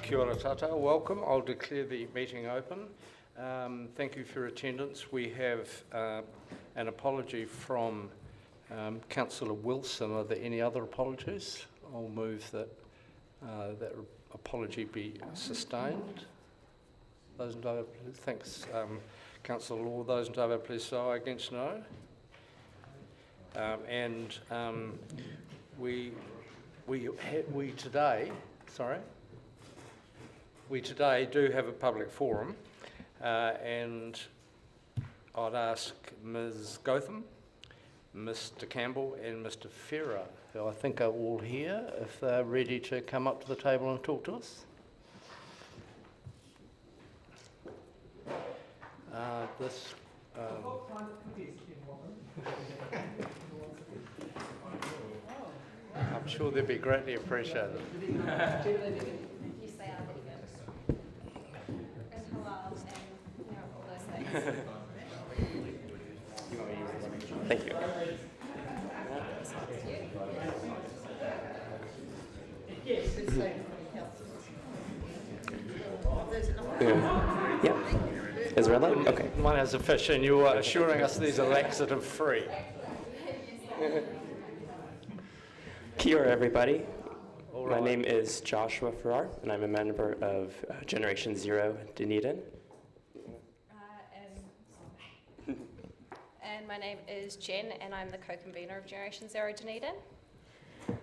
Kia ora tata, welcome. I'll declare the meeting open. Thank you for your attendance. We have an apology from Councillor Wilson. Are there any other apologies? I'll move that that apology be sustained. Those in favour, please. Thanks, Councillor Law. Those in favour, please say aye. Against, no. We today do have a public forum, and I'd ask Ms. Gotham, Mr. Campbell and Mr. Ferrer, who I think are all here, if they're ready to come up to the table and talk to us. I'm sure they'd be greatly appreciated. Thank you. Yeah. Is it red light? Okay. Mine has a fish, and you are assuring us these are laxative free. Kia ora, everybody. My name is Joshua Farrar, and I'm a member of Generation Zero Dunedin. And my name is Jen, and I'm the co-convener of Generation Zero Dunedin.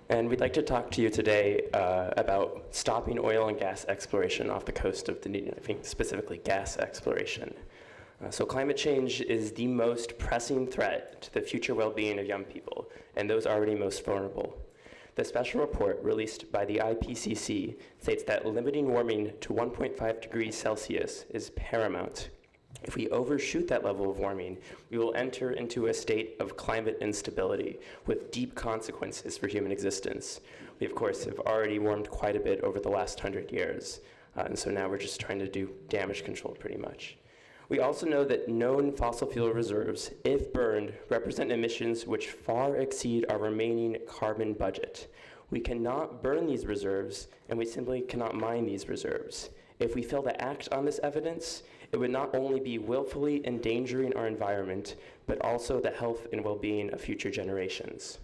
And we'd like to talk to you today about stopping oil and gas exploration off the coast of Dunedin, I think specifically gas exploration. So climate change is the most pressing threat to the future well-being of young people, and those already most vulnerable. The special report released by the IPCC states that limiting warming to 1.5 degrees Celsius is paramount. If we overshoot that level of warming, we will enter into a state of climate instability with deep consequences for human existence. We, of course, have already warmed quite a bit over the last 100 years, and so now we're just trying to do damage control pretty much. We also know that known fossil fuel reserves, if burned, represent emissions which far exceed our remaining carbon budget. We cannot burn these reserves, and we simply cannot mine these reserves. If we fail to act on this evidence, it would not only be willfully endangering our environment, but also the health and well-being of future generations.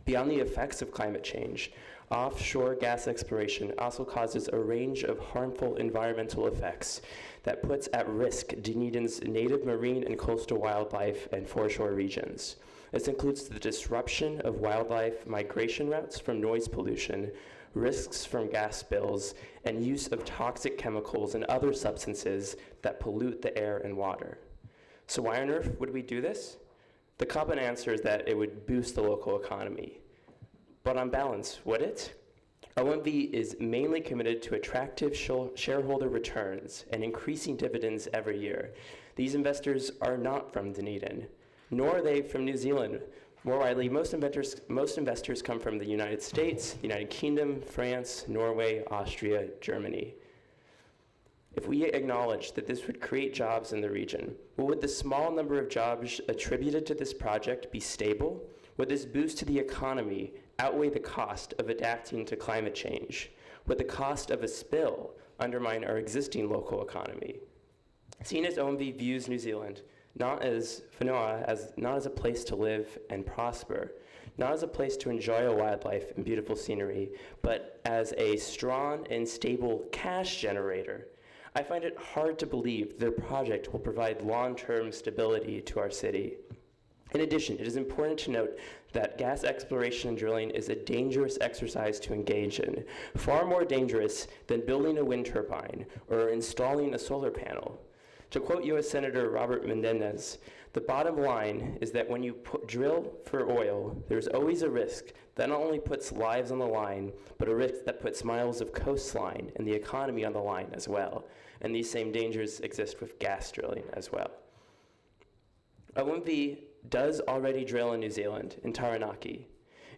Beyond the effects of climate change, offshore gas exploration also causes a range of harmful environmental effects that puts at risk Dunedin's native marine and coastal wildlife and foreshore regions. This includes the disruption of wildlife migration routes from noise pollution, risks from gas spills, and use of toxic chemicals and other substances that pollute the air and water. So why on earth would we do this? The common answer is that it would boost the local economy. But on balance, would it? OMV is mainly committed to attractive shareholder returns and increasing dividends every year. These investors are not from Dunedin, nor are they from New Zealand. More widely, most investors come from the United States, the United Kingdom, France, Norway, Austria, Germany. If we acknowledge that this would create jobs in the region, would the small number of jobs attributed to this project be stable? Would this boost to the economy outweigh the cost of adapting to climate change? Would the cost of a spill undermine our existing local economy? Seeing as OMV views New Zealand not as Whenua, not as a place to live and prosper, not as a place to enjoy a wildlife and beautiful scenery, but as a strong and stable cash generator, I find it hard to believe their project will provide long-term stability to our city. In addition, it is important to note that gas exploration and drilling is a dangerous exercise to engage in, far more dangerous than building a wind turbine or installing a solar panel. To quote U.S. Senator Robert Menendez, the bottom line is that when you drill for oil, there's always a risk that not only puts lives on the line, but a risk that puts miles of coastline and the economy on the line as well. And these same dangers exist with gas drilling as well. OMV does already drill in New Zealand, in Taranaki.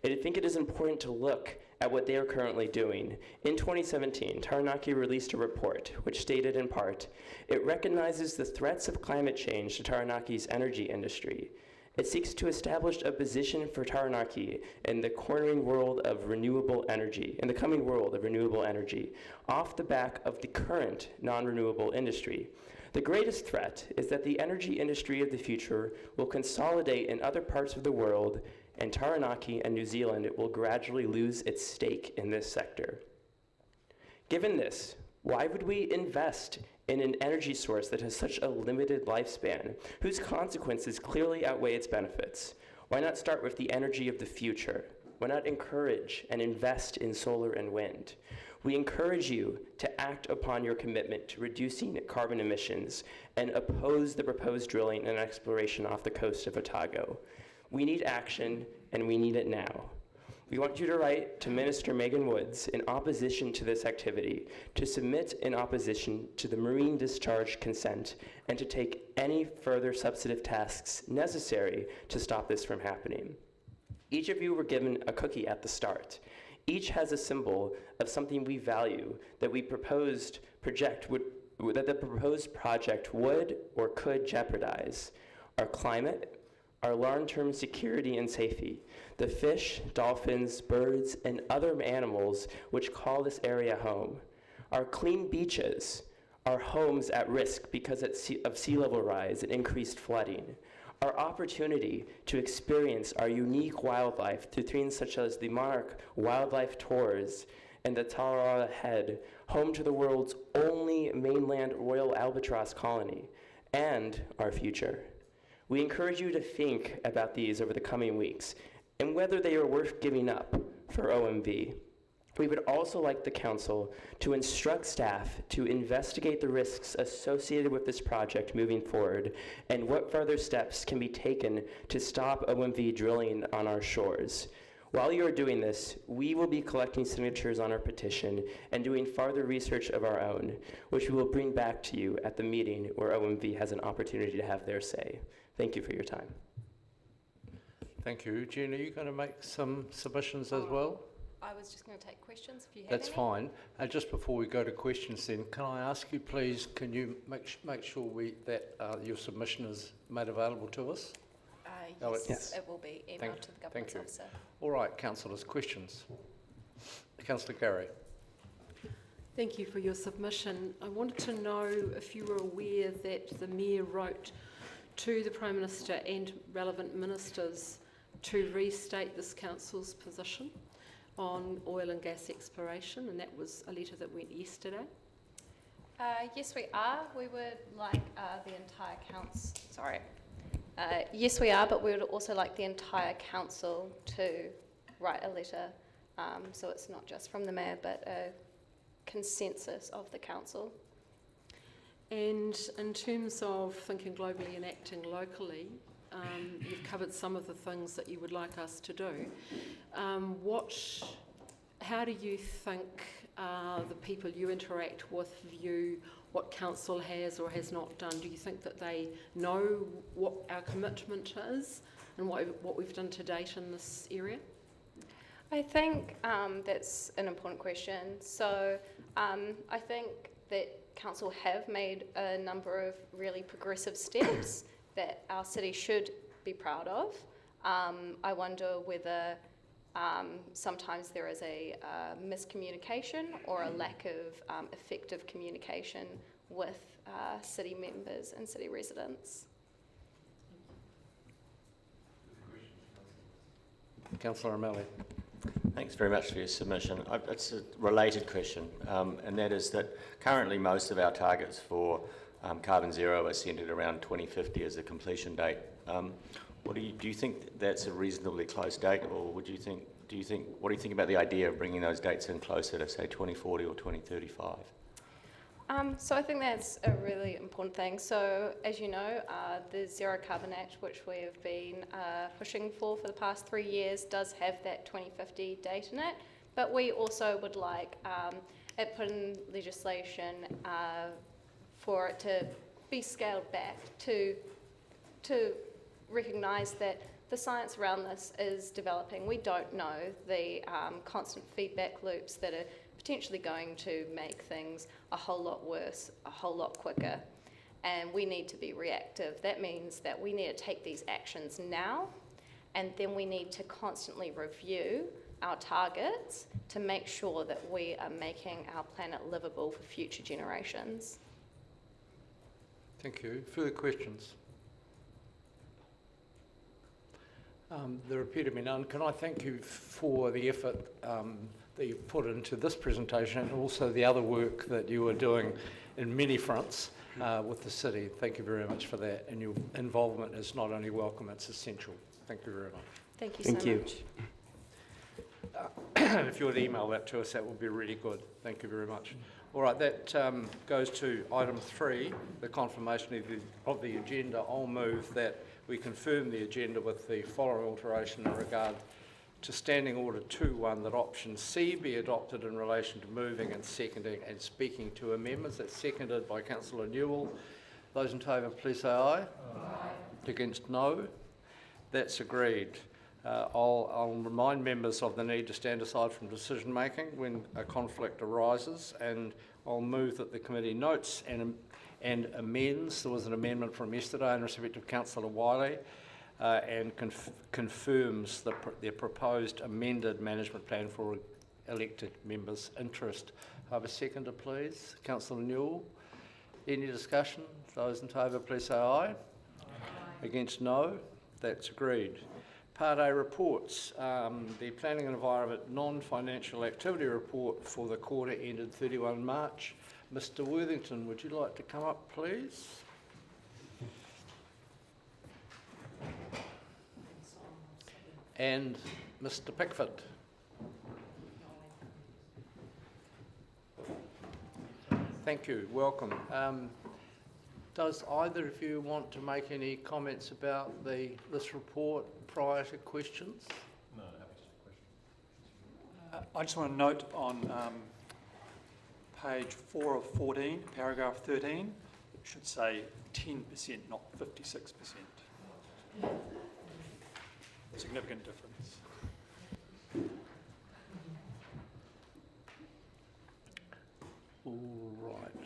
And I think it is important to look at what they are currently doing. In 2017, Taranaki released a report which stated in part, it recognizes the threats of climate change to Taranaki's energy industry. It seeks to establish a position for Taranaki in the coming world of renewable energy, off the back of the current non-renewable industry. The greatest threat is that the energy industry of the future will consolidate in other parts of the world, and Taranaki and New Zealand will gradually lose its stake in this sector. Given this, why would we invest in an energy source that has such a limited lifespan, whose consequences clearly outweigh its benefits? Why not start with the energy of the future? Why not encourage and invest in solar and wind? We encourage you to act upon your commitment to reducing carbon emissions and oppose the proposed drilling and exploration off the coast of Otago. We need action, and we need it now. We want you to write to Minister Megan Woods in opposition to this activity, to submit in opposition to the marine discharge consent, and to take any further substantive tasks necessary to stop this from happening. Each of you were given a cookie at the start. Each has a symbol of something we value that the proposed project would or could jeopardize: our climate, our long-term security and safety, the fish, dolphins, birds, and other animals which call this area home, our clean beaches, our homes at risk because of sea level rise and increased flooding, our opportunity to experience our unique wildlife through things such as the Monarch Wildlife Tours and the Tarawera Head, home to the world's only mainland royal albatross colony, and our future. We encourage you to think about these over the coming weeks and whether they are worth giving up for OMV. We would also like the Council to instruct staff to investigate the risks associated with this project moving forward and what further steps can be taken to stop OMV drilling on our shores. While you are doing this, we will be collecting signatures on our petition and doing further research of our own, which we will bring back to you at the meeting where OMV has an opportunity to have their say. Thank you for your time. Thank you. Jean, are you going to make some submissions as well? I was just going to take questions if you have That's any. fine. Just before we go to questions then, can I ask you please, can you make sure that your submission is made available to us? Yes, it will be emailed to the government officer. All right, councillors, questions? Councillor Gary. Thank you for your submission. I wanted to know if you were aware that the Mayor wrote to the Prime Minister and relevant ministers to restate this council's position on oil and gas exploration, and that was a letter that went yesterday. Yes, we are. We would like the entire council, yes, we are, but we would also like the entire council to write a letter, so it's not just from the Mayor, but a consensus of the council. And in terms of thinking globally and acting locally, you've covered some of the things that you would like us to do. How do you think the people you interact with view what council has or has not done? Do you think that they know what our commitment is and what we've done to date in this area? I think that's an important question. So I think that council have made a number of really progressive steps that our city should be proud of. I wonder whether sometimes there is a miscommunication or a lack of effective communication with city members and city residents. Councillor O'Malley. Thanks very much for your submission. It's a related question, and that is that currently most of our targets for carbon zero are centred around 2050 as a completion date. Do you think that's a reasonably close date, or what do you think about the idea of bringing those dates in closer to, say, 2040 or 2035? So I think that's a really important thing. So as you know, the Zero Carbon Act, which we have been pushing for the past 3 years, does have that 2050 date in it. But we also would like it put in legislation for it to be scaled back to recognise that the science around this is developing. We don't know the constant feedback loops that are potentially going to make things a whole lot worse, a whole lot quicker. and we need to be reactive. That means that we need to take these actions now, and then we need to constantly review our targets to make sure that we are making our planet livable for future generations. Thank you. Further questions? There appear to be none. Can I thank you for the effort that you've put into this presentation and also the other work that you are doing in many fronts with the city. Thank you very much for that, and your involvement is not only welcome, it's essential. Thank you very much. Thank you Thank so you. much. If you would email that to us, that would be really good. Thank you very much. All right, that goes to item 3, the confirmation of the agenda. I'll move that we confirm the agenda with the following alteration in regard to Standing Order 2.1, that option C be adopted in relation to moving and seconding and speaking to amendments. That's seconded by Councillor Newell. Those in favour, please say aye. Aye. Against, no. That's agreed. I'll remind members of the need to stand aside from decision making when a conflict arises, and I'll move that the committee notes and amends. There was an amendment from yesterday in respect of Councillor Wiley, and confirms the proposed amended management plan for elected members' interest. Have a seconder, please. Councillor Newell. Any discussion? Those in favour, please say aye. Aye. Against, no. That's agreed. Part A reports. The Planning and Environment Non-Financial Activity Report for the quarter ended 31 March. Mr Worthington, would you like to come up, please? And Mr Pickford. Thank you. Welcome. Does either of you want to make any comments about this report prior to questions? No, happy to question. I just want to note on page 4 of 14, paragraph 13, it should say 10%, not 56%. Significant difference. All right.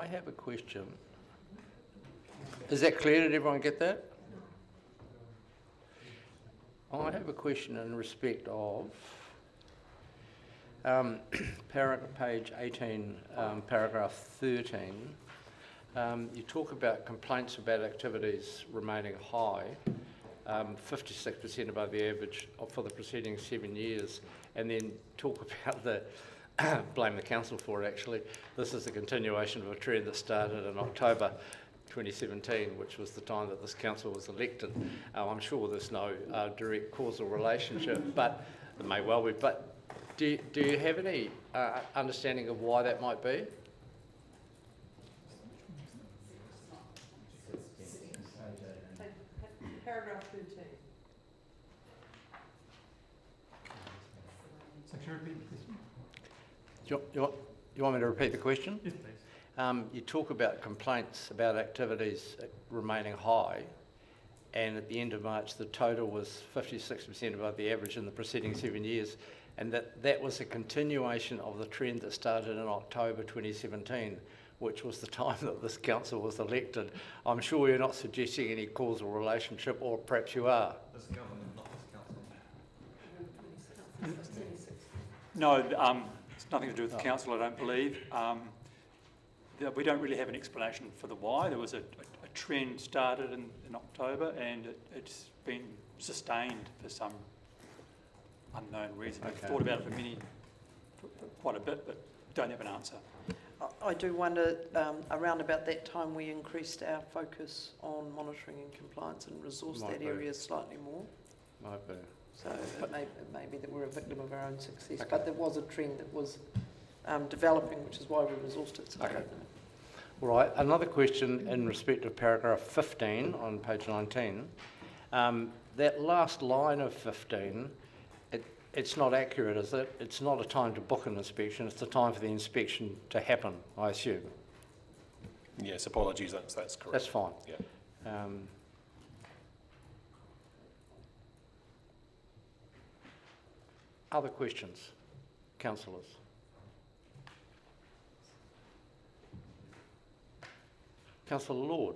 I have a question. Is that clear? Did everyone get that? I have a question in respect of page 18, paragraph 13. You talk about complaints about activities remaining high, 56% above the average for the preceding 7 years, and then talk about the blame the council for it actually. This is a continuation of a trend that started in October 2017, which was the time that this council was elected. I'm sure there's no direct causal relationship, but there may well be. But do you have any understanding of why that might be? Paragraph 13. So can you repeat the question? You want me to repeat the question? Yes, please. You talk about complaints about activities remaining high, and at the end of March the total was 56% above the average in the preceding 7 years, and that was a continuation of the trend that started in October 2017, which was the time that this council was elected. I'm sure you're not suggesting any causal relationship, or perhaps you are. This government, not this council. No, it's nothing to do with the council, I don't believe. We don't really have an explanation for the why. There was a trend started in October, and it's been sustained for some unknown reason. Okay. I've thought about it for quite a bit, but don't have an answer. I do wonder, around about that time we increased our focus on monitoring and compliance and resourced Might that be. area slightly more. Might be. So it may be that we're a victim of our own success, Okay. but there was a trend that was developing, which is why we resourced it. So Okay. All right, another question in respect of paragraph 15 on page 19. That last line of 15, it's not accurate, is it? It's not a time to book an inspection, it's a time for the inspection to happen, I assume. Yes, apologies, that's correct. That's fine. Yeah. Other questions, councillors? Councillor Lord.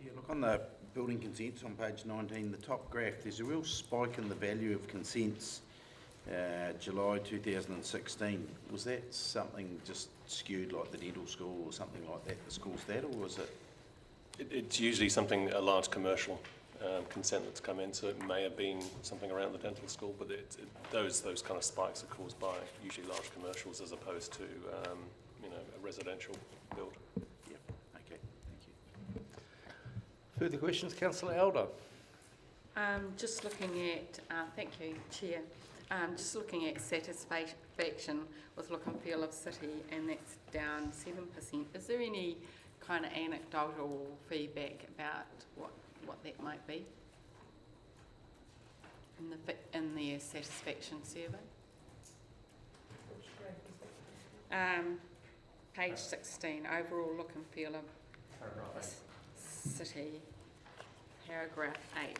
Yeah, look, on the building consents on page 19, the top graph, there's a real spike in the value of consents July 2016. Was that something just skewed like the dental school or something like that, the school's that, or was it? It's usually something, a large commercial consent that's come in, so it may have been something around the dental school, but those kind of spikes are caused by usually large commercials as opposed to a residential build. Yeah, okay, thank you. Further questions, Councillor Elder? Just looking at, thank you, Chair. Just looking at satisfaction with look and feel of city, and that's down 7%. Is there any kind of anecdotal feedback about what that might be in the satisfaction survey? Page 16, overall look and feel of city, paragraph 8.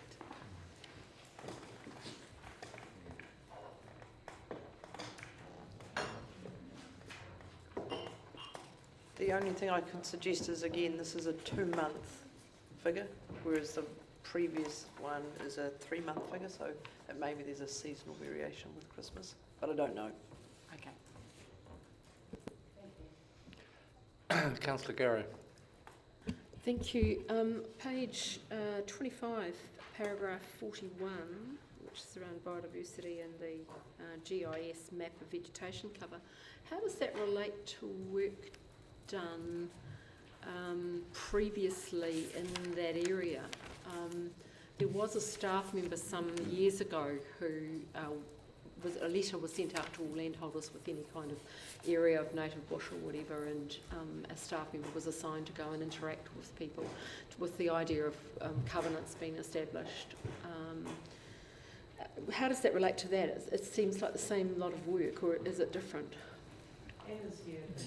The only thing I can suggest is, again, this is a 2-month figure, whereas the previous one is a 3-month figure, so maybe there's a seasonal variation with Christmas, but I don't know. Okay. Councillor Garrow. Thank you. Page 25, paragraph 41, which is around biodiversity and the GIS map of vegetation cover. How does that relate to work done previously in that area? There was a staff member some years ago who a letter was sent out to all landholders with any kind of area of native bush or whatever, and a staff member was assigned to go and interact with people with the idea of covenants being established. How does that relate to that? It seems like the same lot of work, or is it different?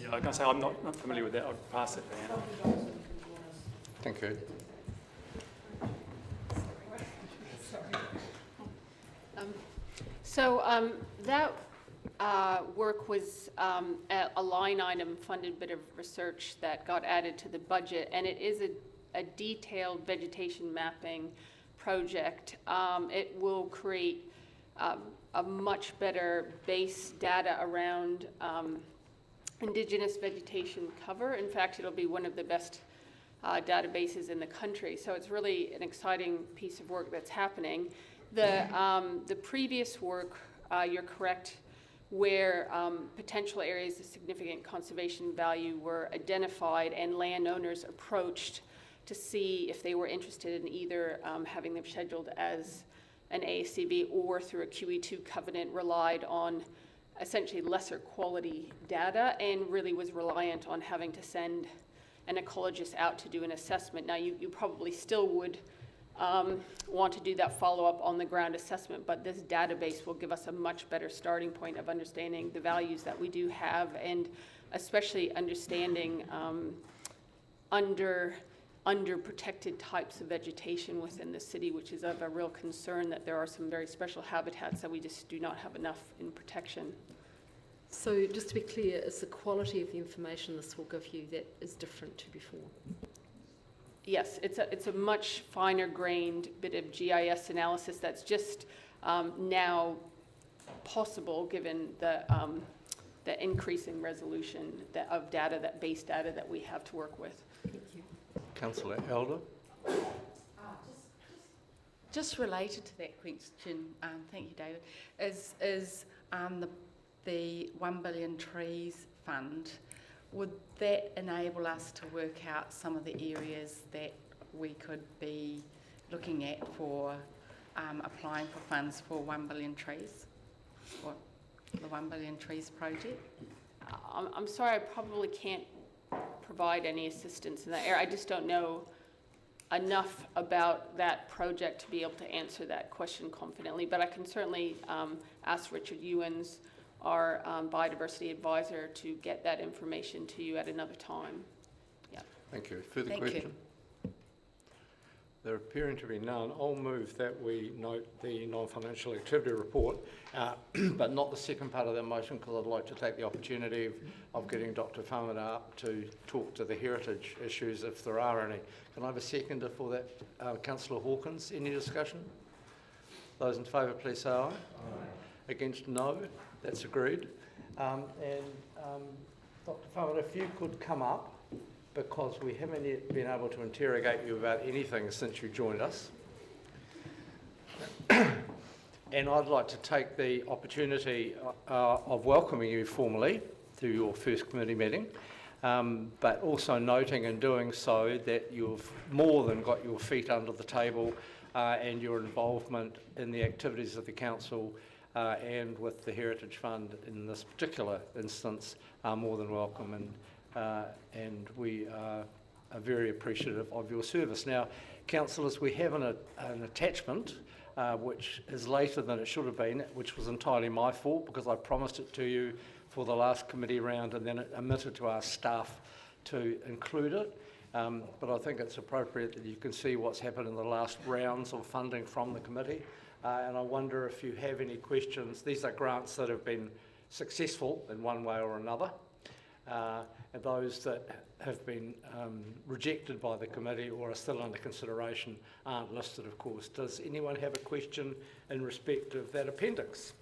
Yeah, I can say I'm not familiar with that. I'll pass it to Anna. Thank you. That work was a line item funded bit of research that got added to the budget, and it is a detailed vegetation mapping project. It will create a much better base data around Indigenous vegetation cover. In fact, it'll be one of the best databases in the country. So it's really an exciting piece of work that's happening. The previous work, you're correct, where potential areas of significant conservation value were identified and landowners approached to see if they were interested in either having them scheduled as an ASCV or through a QE2 covenant, relied on essentially lesser quality data and really was reliant on having to send an ecologist out to do an assessment. Now, you probably still would want to do that follow-up on the ground assessment, but this database will give us a much better starting point of understanding the values that we do have, and especially understanding under protected types of vegetation within the city, which is of a real concern that there are some very special habitats that we just do not have enough in protection. So just to be clear, is the quality of the information this will give you that is different to before? Yes, it's a much finer grained bit of GIS analysis that's just now possible given the increasing resolution of data, that base data that we have to work with. Thank you. Councillor Elder. Just related to that question, thank you, David, is the 1 Billion Trees Fund. Would that enable us to work out some of the areas that we could be looking at for applying for funds for 1 billion trees, or the 1 Billion Trees project? I'm sorry, I probably can't provide any assistance in that area. I just don't know enough about that project to be able to answer that question confidently, but I can certainly ask Richard Ewens, our biodiversity advisor, to get that information to you at another time. Yeah. Thank you. Further Thank question? you. There appearing to be none. I'll move that we note the non-financial activity report, but not the second part of that motion, because I'd like to take the opportunity of getting Dr. Whamara up to talk to the heritage issues if there are any. Can I have a seconder for that? Councillor Hawkins, any discussion? Those in favour, please say aye. Aye. Against, no. That's agreed. Dr. Whamara, if you could come up, because we haven't yet been able to interrogate you about anything since you joined us. And I'd like to take the opportunity of welcoming you formally to your first committee meeting, but also noting in doing so that you've more than got your feet under the table and your involvement in the activities of the council and with the Heritage Fund in this particular instance are more than welcome, and we are very appreciative of your service. Now, councillors, we have an attachment which is later than it should have been, which was entirely my fault because I promised it to you for the last committee round and then it omitted to ask staff to include it. But I think it's appropriate that you can see what's happened in the last rounds of funding from the committee. And I wonder if you have any questions. These are grants that have been successful in one way or another. And those that have been rejected by the committee or are still under consideration aren't listed, of course. Does anyone have a question in respect of that appendix?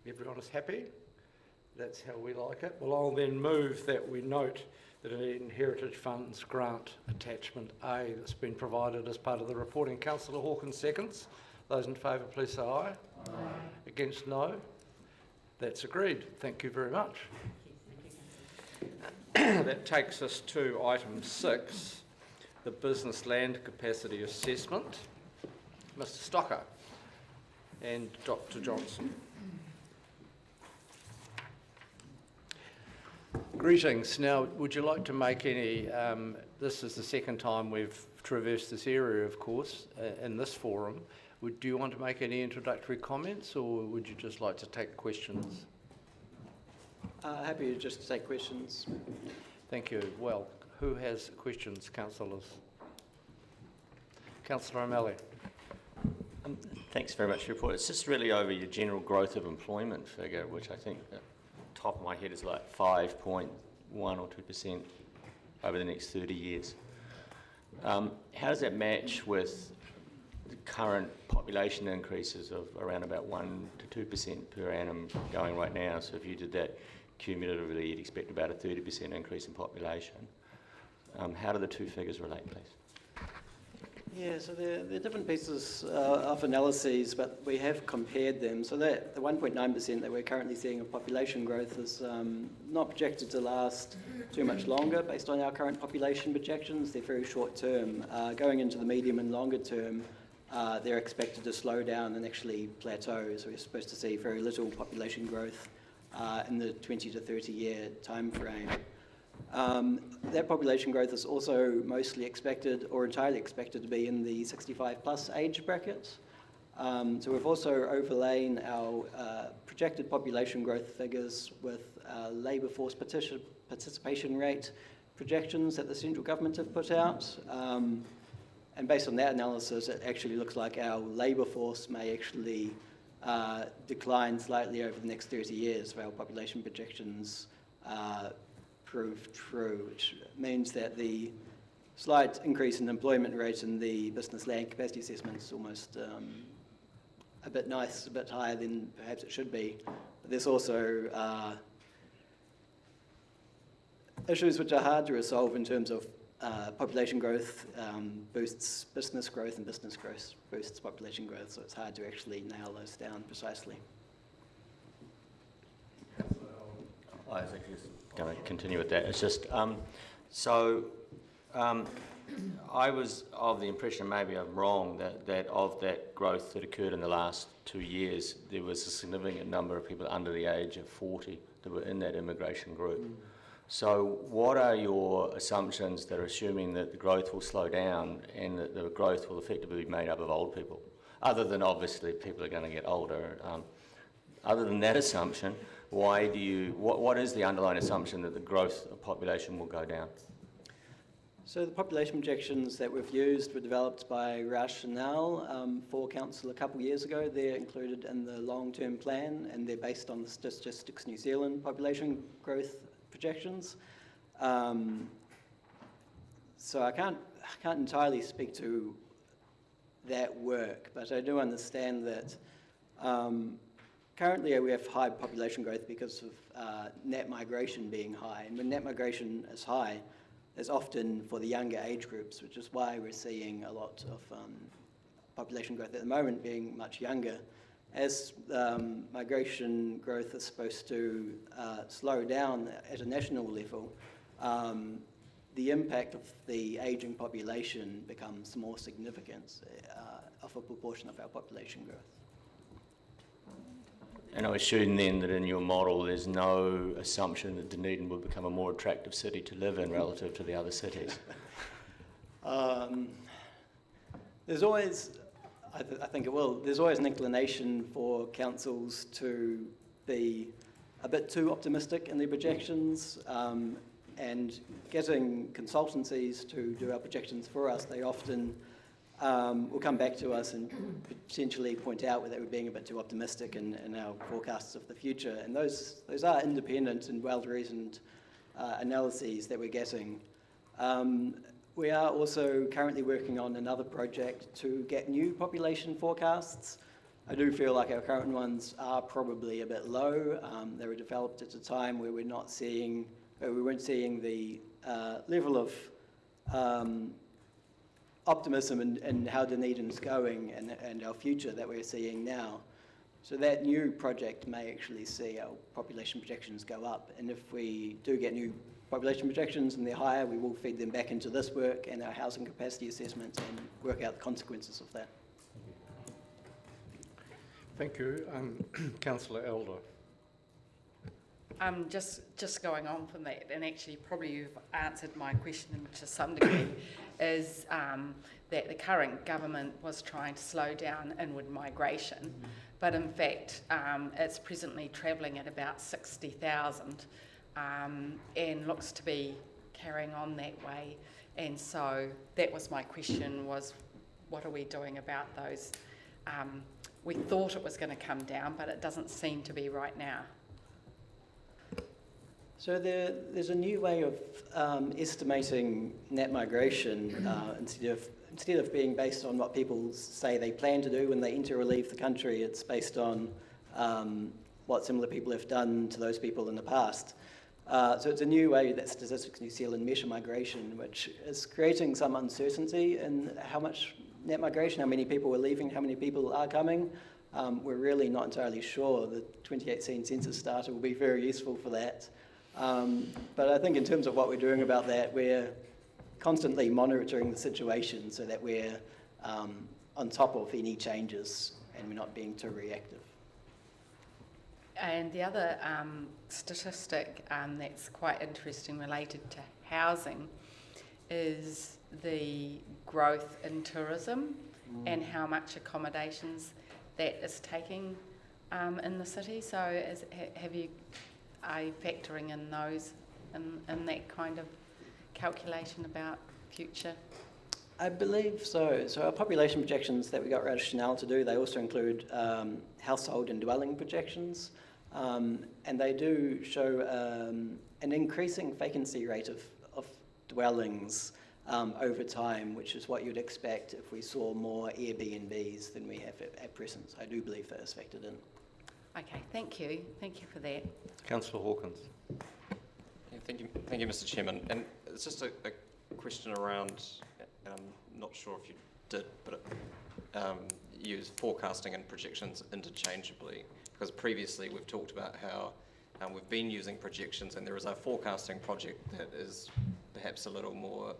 Everyone is happy? That's how we like it. Well, I'll then move that we note that in Heritage Fund's grant attachment A that's been provided as part of the reporting. Councillor Hawkins seconds. Those in favour, please say aye. Aye. Against, no. That's agreed. Thank you very much. That takes us to item 6, the business land capacity assessment. Mr. Stocker and Dr. Johnson. Greetings. Now, would you like to make any, this is the second time we've traversed this area, of course, in this forum. Do you want to make any introductory comments or would you just like to take questions? Happy to just take questions. Thank you. Well, who has questions, councillors? Councillor O'Malley. Thanks very much for your report. It's just really over your general growth of employment figure, which I think top of my head is like 5.1 or 2% over the next 30 years. How does that match with the current population increases of around about 1 to 2% per annum going right now? So if you did that cumulatively, you'd expect about a 30% increase in population. How do the two figures relate, please? Yeah, so they're different pieces of analyses, but we have compared them. So that the 1.9% that we're currently seeing of population growth is not projected to last too much longer based on our current population projections. They're very short term. Going into the medium and longer term, they're expected to slow down and actually plateau. So we're supposed to see very little population growth in the 20 to 30 year time frame. That population growth is also mostly expected or entirely expected to be in the 65 plus age bracket. So we've also overlain our projected population growth figures with labour force participation rate projections that the central government have put out. And based on that analysis, it actually looks like our labour force may actually decline slightly over the next 30 years if our population projections prove true, which means that the slight increase in employment rate in the business land capacity assessment is almost a bit nice, a bit higher than perhaps it should be. But there's also issues which are hard to resolve in terms of population growth boosts business growth and business growth boosts population growth, so it's hard to actually nail those down precisely. I was actually just going to continue with that. It's just, I was of the impression, maybe I'm wrong, that of that growth that occurred in the last 2 years, there was a significant number of people under the age of 40 that were in that immigration group. So what are your assumptions that are assuming that the growth will slow down and that the growth will effectively be made up of old people? Other than obviously people are going to get older. Other than that assumption, what is the underlying assumption that the growth of population will go down? So the population projections that we've used were developed by Rationale for council a couple of years ago. They're included in the long-term plan, and they're based on the Statistics New Zealand population growth projections. So I can't entirely speak to that work, but I do understand that currently we have high population growth because of net migration being high, and when net migration is high, it's often for the younger age groups, which is why we're seeing a lot of population growth at the moment being much younger. As migration growth is supposed to slow down at a national level, the impact of the ageing population becomes more significant of a proportion of our population growth. And I assume then that in your model there's no assumption that Dunedin will become a more attractive city to live in relative to the other cities. There's always, I think it will, there's always an inclination for councils to be a bit too optimistic in their projections, and getting consultancies to do our projections for us, they often will come back to us and potentially point out whether we're being a bit too optimistic in our forecasts of the future. And those are independent and well-reasoned analyses that we're getting. We are also currently working on another project to get new population forecasts. I do feel like our current ones are probably a bit low. They were developed at a time where we weren't seeing the level of optimism in how Dunedin's going and our future that we're seeing now. So that new project may actually see our population projections go up, and if we do get new population projections and they're higher, we will feed them back into this work and our housing capacity assessment and work out the consequences of that. Thank you. Councillor Elder. Just going on from that, and actually probably you've answered my question to some degree, is that the current government was trying to slow down inward migration, but in fact it's presently travelling at about 60,000 and looks to be carrying on that way. And so that was my question, was what are we doing about those? We thought it was going to come down, but it doesn't seem to be right now. So there's a new way of estimating net migration instead of being based on what people say they plan to do when they enter or leave the country. It's based on what similar people have done to those people in the past. So it's a new way that Statistics New Zealand measure migration, which is creating some uncertainty in how much net migration, how many people are leaving, how many people are coming. We're really not entirely sure. The 2018 census data will be very useful for that. But I think in terms of what we're doing about that, we're constantly monitoring the situation so that we're on top of any changes and we're not being too reactive. And the other statistic that's quite interesting related to housing is the growth in tourism and how much accommodations that is taking in the city. So are you factoring in those in that kind of calculation about future? I believe so. So our population projections that we got Rationale to do, they also include household and dwelling projections, and they do show an increasing vacancy rate of dwellings over time, which is what you'd expect if we saw more Airbnbs than we have at present. I do believe that is factored in. Okay, thank you. Thank you for that. Councillor Hawkins. Yeah, thank you, Mr. Chairman. And it's just a question around, and I'm not sure if you did, but use forecasting and projections interchangeably, because previously we've talked about how we've been using projections, and there is a forecasting project that is perhaps a little more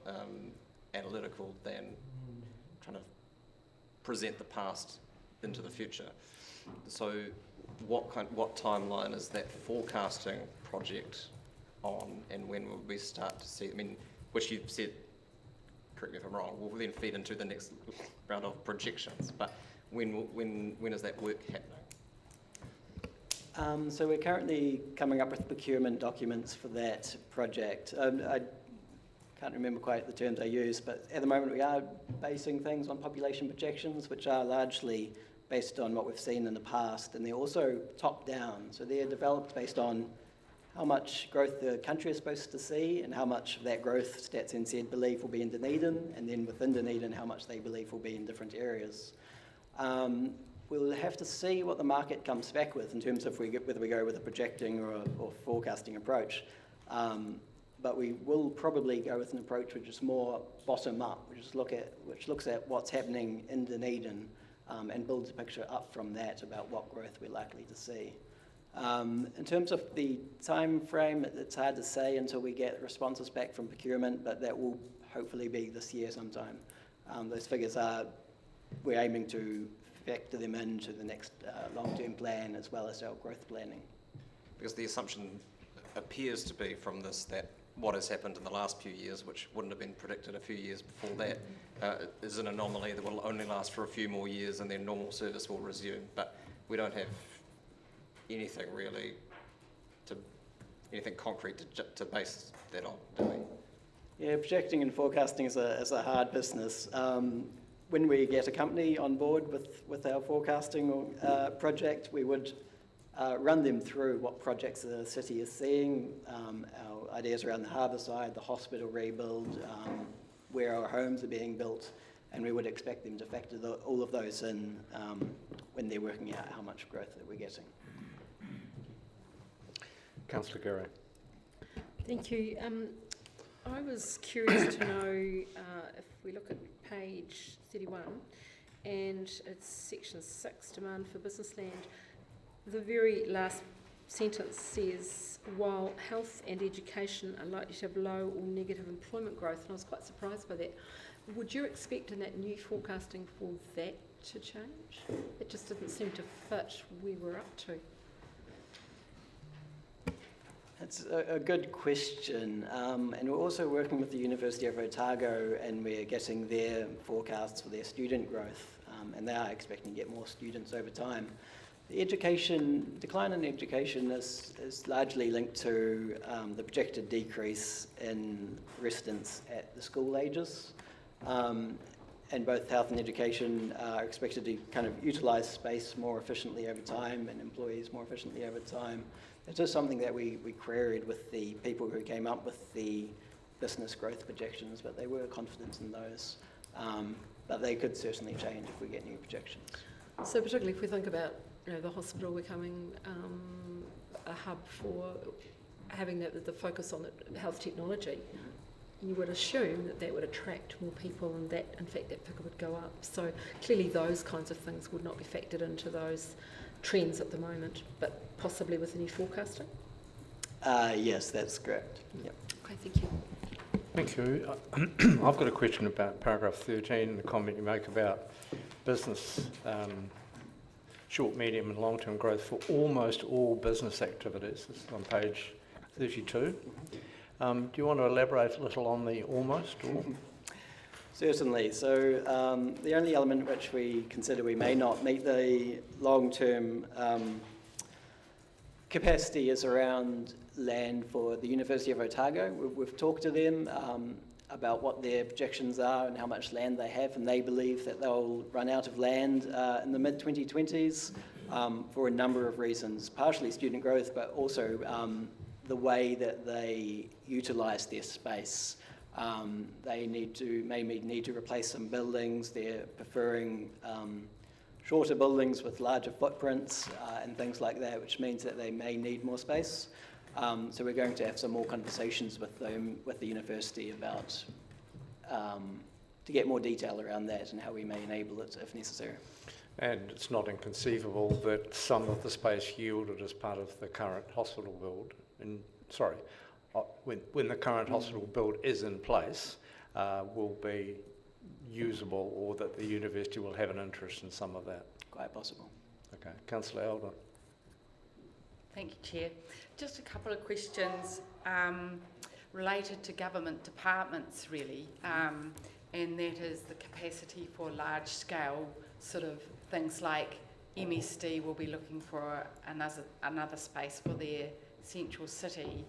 analytical than trying to present the past into the future. So what timeline is that forecasting project on, and when will we start to see, I mean, which you've said, correct me if I'm wrong, will then feed into the next round of projections, but when is that work happening? So we're currently coming up with procurement documents for that project. I can't remember quite the terms I use, but at the moment we are basing things on population projections, which are largely based on what we've seen in the past, and they're also top-down. So they're developed based on how much growth the country is supposed to see and how much of that growth Stats NZ believe will be in Dunedin, and then within Dunedin how much they believe will be in different areas. We'll have to see what the market comes back with in terms of whether we go with a projecting or forecasting approach. But we will probably go with an approach which is more bottom-up, which looks at what's happening in Dunedin and builds a picture up from that about what growth we're likely to see. In terms of the time frame, it's hard to say until we get responses back from procurement, but that will hopefully be this year sometime. Those figures we're aiming to factor them into the next long-term plan as well as our growth planning. Because the assumption appears to be from this that what has happened in the last few years, which wouldn't have been predicted a few years before that, is an anomaly that will only last for a few more years and then normal service will resume. But we don't have anything really, anything concrete to base that on, do we? Yeah, projecting and forecasting is a hard business. When we get a company on board with our forecasting project, we would run them through what projects the city is seeing, our ideas around the harbour side, the hospital rebuild, where our homes are being built, and we would expect them to factor all of those in when they're working out how much growth that we're getting. Councillor Gary. Thank you. I was curious to know if we look at page 31 and it's section 6, demand for business land, the very last sentence says, while health and education are likely to have low or negative employment growth, and I was quite surprised by that. Would you expect in that new forecasting for that to change? It just didn't seem to fit where we're up to. That's a good question, and we're also working with the University of Otago, and we're getting their forecasts for their student growth, and they are expecting to get more students over time. The decline in education is largely linked to the projected decrease in residents at the school ages, and both health and education are expected to kind of utilise space more efficiently over time and employees more efficiently over time. It is something that we queried with the people who came up with the business growth projections, but they were confident in those. But they could certainly change if we get new projections. So particularly if we think about the hospital becoming a hub for having the focus on the health technology, you would assume that would attract more people and that, in fact, that figure would go up. So clearly those kinds of things would not be factored into those trends at the moment, but possibly with any forecasting? Yes, that's correct. Yep. Okay, thank you. Thank you. I've got a question about paragraph 13 and the comment you make about business, short, medium and long-term growth for almost all business activities. This is on page 32. Do you want to elaborate a little on the almost? Or? Certainly. So the only element which we consider we may not meet the long-term capacity is around land for the University of Otago. We've talked to them about what their projections are and how much land they have, and they believe that they'll run out of land in the mid-2020s for a number of reasons, partially student growth, but also the way that they utilise their space. They may need to replace some buildings. They're preferring shorter buildings with larger footprints and things like that, which means that they may need more space. So we're going to have some more conversations with them, with the university about to get more detail around that and how we may enable it if necessary. And it's not inconceivable that some of the space yielded as part of the current hospital build, when the current hospital build is in place, will be usable, or that the university will have an interest in some of that. Quite possible. Okay. Councillor Elder. Thank you, Chair. Just a couple of questions related to government departments, really, and that is the capacity for large-scale sort of things like MSD will be looking for another space for their central city.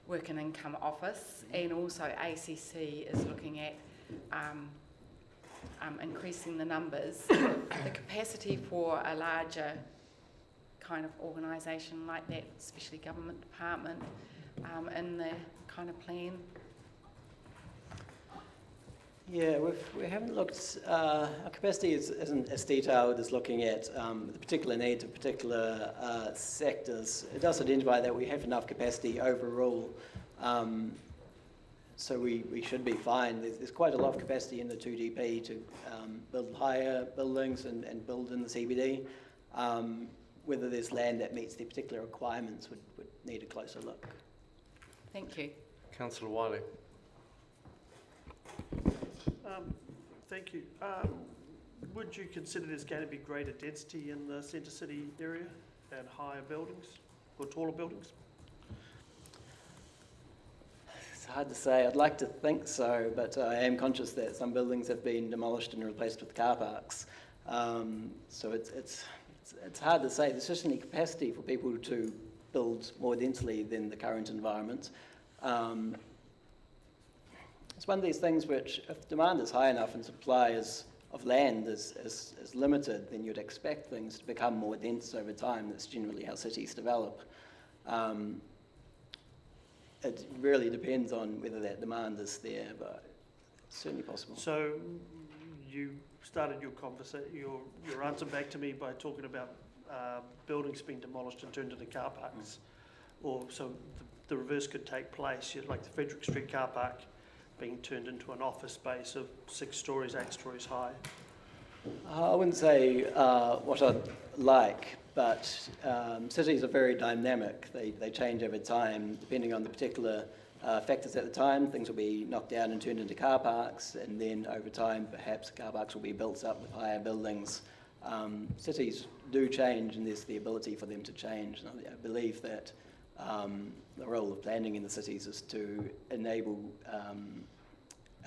work and income office, and also ACC is looking at increasing the numbers. The capacity for a larger kind of organisation like that, especially government department, in the kind of plan. Yeah, we haven't looked, our capacity isn't as detailed as looking at the particular needs of particular sectors. It does identify that we have enough capacity overall, so we should be fine. There's quite a lot of capacity in the 2GP to build higher buildings and build in the CBD. Whether there's land that meets the particular requirements would need a closer look. Thank you. Councillor Wiley. Thank you. Would you consider there's going to be greater density in the centre city area and higher buildings or taller buildings? It's hard to say. I'd like to think so, but I am conscious that some buildings have been demolished and replaced with car parks. So it's hard to say. There's certainly capacity for people to build more densely than the current environment. It's one of these things which, if demand is high enough and supply of land is limited, then you'd expect things to become more dense over time. That's generally how cities develop. It really depends on whether that demand is there, but it's certainly possible. So you started your conversation, your answer back to me by talking about buildings being demolished and turned into car parks. Or so the reverse could take place, like the Frederick Street car park being turned into an office space of 6 stories, 8 stories high. I wouldn't say what I'd like, but cities are very dynamic. They change over time, depending on the particular factors at the time. Things will be knocked down and turned into car parks, and then over time, perhaps car parks will be built up with higher buildings. Cities do change, and there's the ability for them to change. And I believe that the role of planning in the cities is to enable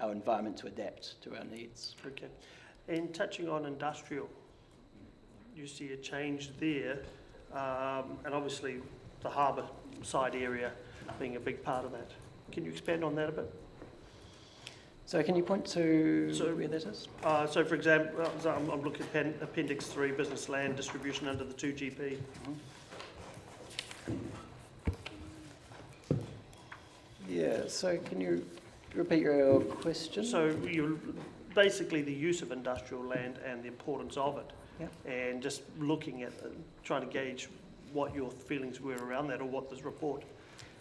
our environment to adapt to our needs. Okay. And touching on industrial, you see a change there, and obviously the harbour side area being a big part of that. Can you expand on that a bit? So can you point to where that is? So for example, I'm looking at Appendix 3, business land distribution under the 2GP. Yeah, so can you repeat your question? So you basically the use of industrial land and the importance of it, and just looking at trying to gauge what your feelings were around that, or what this report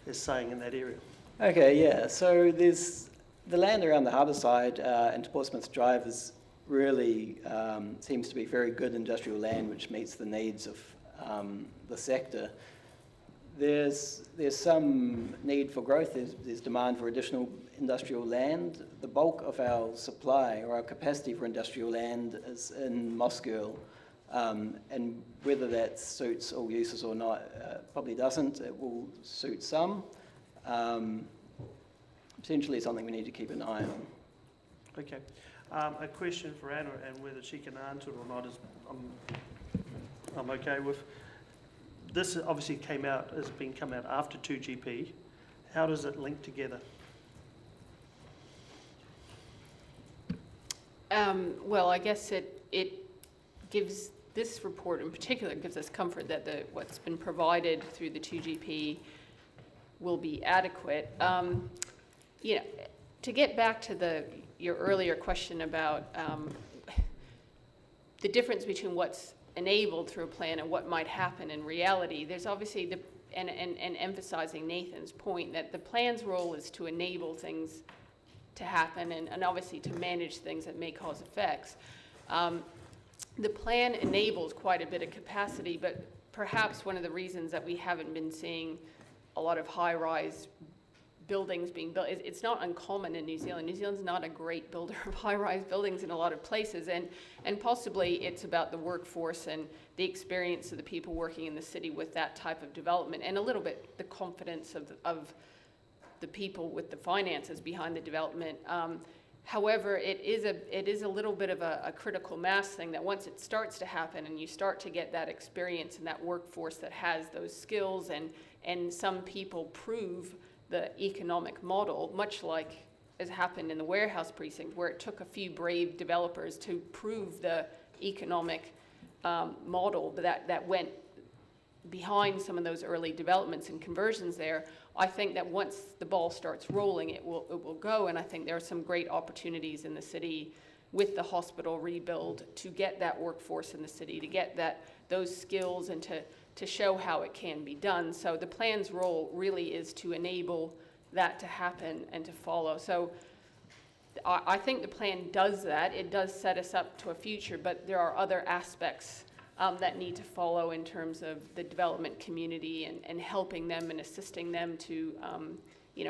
is saying in that area. Okay, yeah. So there's the land around the harbour side and Portsmouth Drive is really seems to be very good industrial land, which meets the needs of the sector. There's some need for growth. There's demand for additional industrial land. The bulk of our supply or our capacity for industrial land is in Mossgiel, and whether that suits all uses or not probably doesn't. It will suit some. Potentially something we need to keep an eye on. Okay. A question for Anna, and whether she can answer it or not is I'm okay with. This obviously come out after 2GP. How does it link together? Well, I guess it gives, this report in particular gives us comfort that what's been provided through the 2GP will be adequate. You know, to get back to your earlier question about the difference between what's enabled through a plan and what might happen in reality, there's obviously and emphasizing Nathan's point that the plan's role is to enable things to happen and obviously to manage things that may cause effects. The plan enables quite a bit of capacity, but perhaps one of the reasons that we haven't been seeing a lot of high-rise buildings being built, it's not uncommon in New Zealand. New Zealand's not a great builder of high-rise buildings in a lot of places, and possibly it's about the workforce and the experience of the people working in the city with that type of development, and a little bit the confidence of the people with the finances behind the development. However, it is a little bit of a critical mass thing that once it starts to happen and you start to get that experience and that workforce that has those skills and some people prove the economic model, much like has happened in the warehouse precinct, where it took a few brave developers to prove the economic model that went behind some of those early developments and conversions there. I think that once the ball starts rolling, it will go, and I think there are some great opportunities in the city with the hospital rebuild to get that workforce in the city, to get those skills and to show how it can be done. So the plan's role really is to enable that to happen and to follow. So I think the plan does that. It does set us up to a future, but there are other aspects that need to follow in terms of the development community and helping them and assisting them to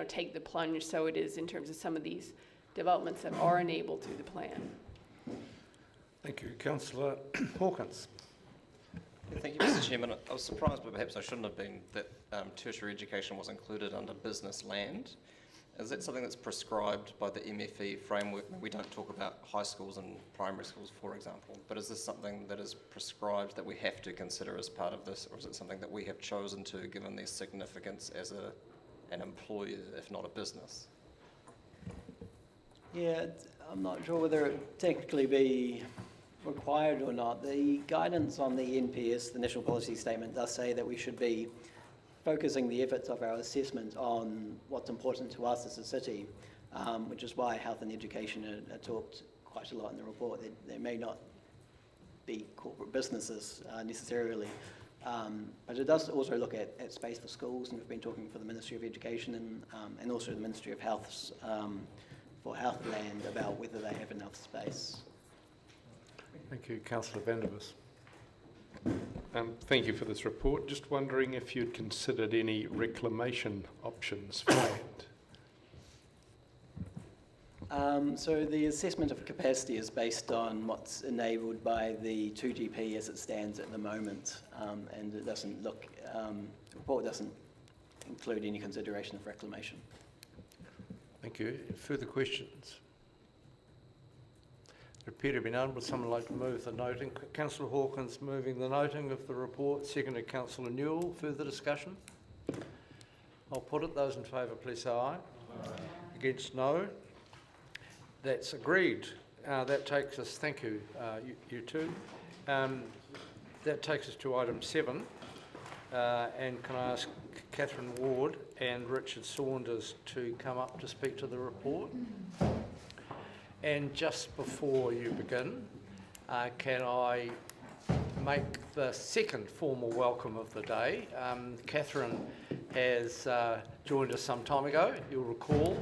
take the plunge, so it is in terms of some of these developments that are enabled through the plan. Thank you. Councillor Hawkins. Thank you, Mr. Chairman. I was surprised, but perhaps I shouldn't have been, that tertiary education was included under business land. Is that something that's prescribed by the MFE framework? We don't talk about high schools and primary schools, for example, but is this something that is prescribed that we have to consider as part of this, or is it something that we have chosen to, given their significance as an employer, if not a business? Yeah, I'm not sure whether it technically be required or not. The guidance on the NPS, the National Policy Statement, does say that we should be focusing the efforts of our assessment on what's important to us as a city, which is why health and education are talked quite a lot in the report. There may not be corporate businesses necessarily, but it does also look at space for schools, and we've been talking for the Ministry of Education and also the Ministry of Health's for Healthland about whether they have enough space. Thank you, Councillor Vandervis. Thank you for this report. Just wondering if you'd considered any reclamation options for land. So the assessment of capacity is based on what's enabled by the 2GP as it stands at the moment, and it doesn't look, the report doesn't include any consideration of reclamation. Thank you. Further questions? There appear to be none. Would someone like to move the noting? Councillor Hawkins moving the noting of the report, seconded Councillor Newell. Further discussion? I'll put it. Those in favour, please say aye. Aye. Against, no. That's agreed. That takes us, thank you, you two. That takes us to item 7. And can I ask Catherine Ward and Richard Saunders to come up to speak to the report? And just before you begin, can I make the second formal welcome of the day? Catherine has joined us some time ago, you'll recall,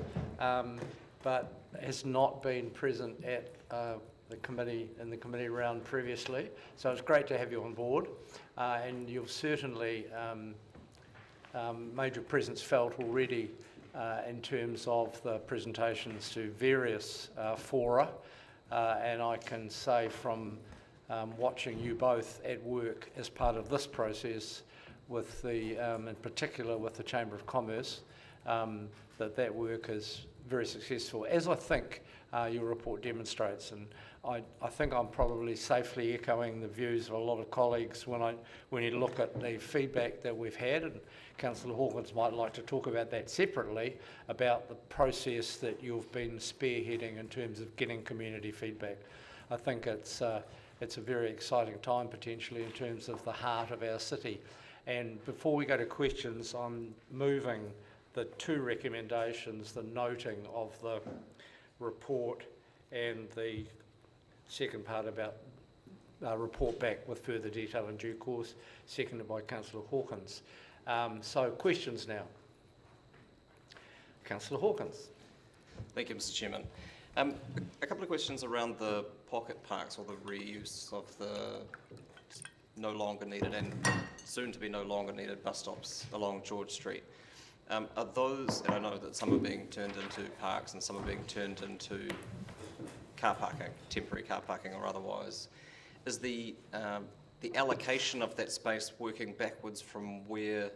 but has not been present at the committee round previously. So it's great to have you on board, and you've certainly made your presence felt already in terms of the presentations to various fora, and I can say from watching you both at work as part of this process with the, in particular with the Chamber of Commerce, that work is very successful, as I think your report demonstrates. And I think I'm probably safely echoing the views of a lot of colleagues when you look at the feedback that we've had, and Councillor Hawkins might like to talk about that separately, about the process that you've been spearheading in terms of getting community feedback. I think it's a very exciting time potentially in terms of the heart of our city. And before we go to questions, I'm moving the 2 recommendations, the noting of the report and the second part about report back with further detail in due course, seconded by Councillor Hawkins. So questions now. Councillor Hawkins. Thank you, Mr. Chairman. A couple of questions around the pocket parks, or the reuse of the no longer needed and soon to be no longer needed bus stops along George Street. Are those, and I know that some are being turned into parks and some are being turned into car parking, temporary car parking or otherwise, is the allocation of that space working backwards from where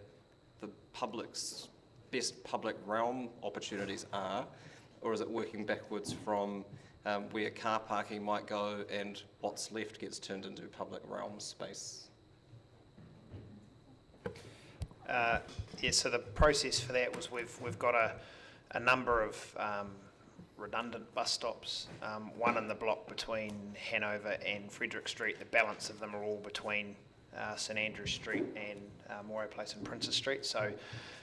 the public's best public realm opportunities are, or is it working backwards from where car parking might go and what's left gets turned into public realm space? Yeah, so the process for that was we've got a number of redundant bus stops, one in the block between Hanover and Frederick Street. The balance of them are all between St Andrews Street and Moray Place and Princess Street. So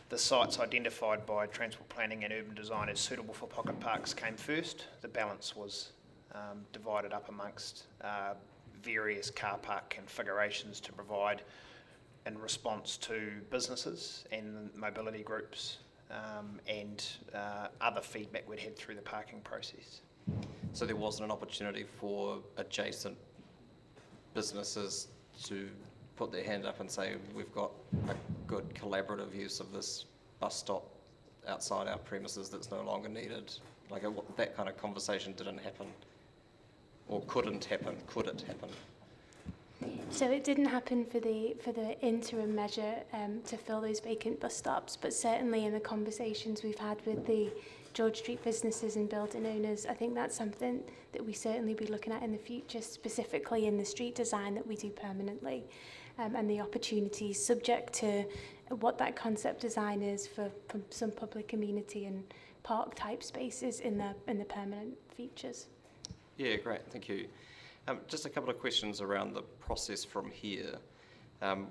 the sites identified by Transport Planning and Urban Design as suitable for pocket parks came first. The balance was divided up amongst various car park configurations to provide in response to businesses and mobility groups and other feedback we'd had through the parking process. So there wasn't an opportunity for adjacent businesses to put their hand up and say, we've got a good collaborative use of this bus stop outside our premises that's no longer needed? Like that kind of conversation didn't happen, or couldn't happen. Could it happen? So it didn't happen for the interim measure to fill those vacant bus stops, but certainly in the conversations we've had with the George Street businesses and building owners, I think that's something that we certainly be looking at in the future, specifically in the street design that we do permanently, and the opportunities subject to what that concept design is for some public amenity and park type spaces in the permanent features. Yeah, great, thank you. Just a couple of questions around the process from here. And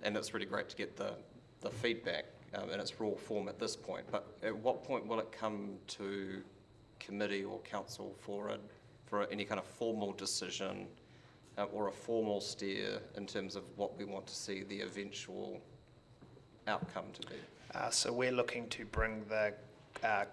it's really great to get the feedback in its raw form at this point, but at what point will it come to committee or council for any kind of formal decision or a formal steer in terms of what we want to see the eventual outcome to be? So we're looking to bring the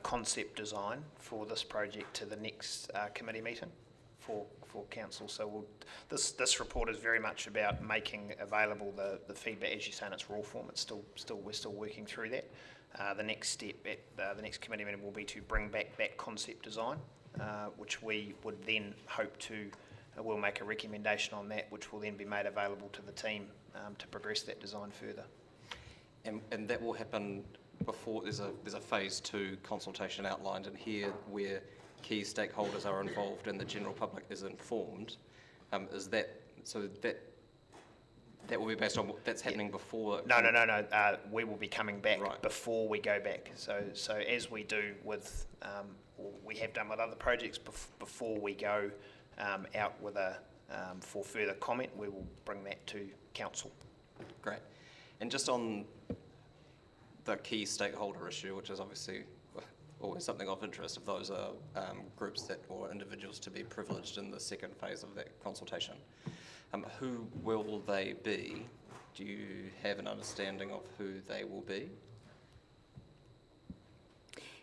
concept design for this project to the next committee meeting for council. So this report is very much about making available the feedback, as you say, in its raw form. We're still working through that. The next step at the next committee meeting will be to bring back that concept design, which we would then hope to. We'll make a recommendation on that, which will then be made available to the team to progress that design further. And that will happen before there's a phase 2 consultation outlined in here where key stakeholders are involved and the general public is informed. Is that so? That will be based on that's happening before. No. We will be coming back before we go back. So as we do with, or we have done with other projects, before we go out with for further comment, we will bring that to council. Great. And just on the key stakeholder issue, which is obviously always something of interest, if those are groups or individuals to be privileged in the second phase of that consultation. Who will they be? Do you have an understanding of who they will be?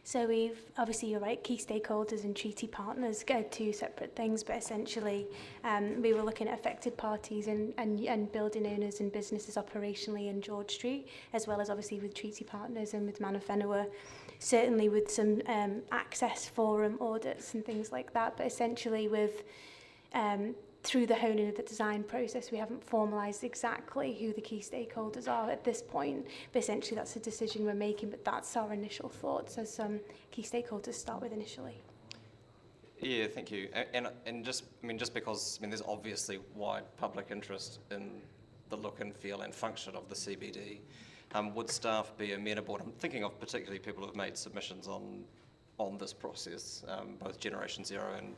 So obviously you're right, key stakeholders and treaty partners are two separate things, but essentially we were looking at affected parties and building owners and businesses operationally in George Street, as well as obviously with treaty partners and with Manawhenua, certainly with some access forum audits and things like that, but essentially with through the honing of the design process, we haven't formalised exactly who the key stakeholders are at this point, but essentially that's a decision we're making, but that's our initial thoughts as some key stakeholders start with initially. Yeah, thank you. And just because there's obviously wide public interest in the look and feel and function of the CBD, would staff be amenable? I'm thinking of particularly people who've made submissions on this process, both Generation Zero and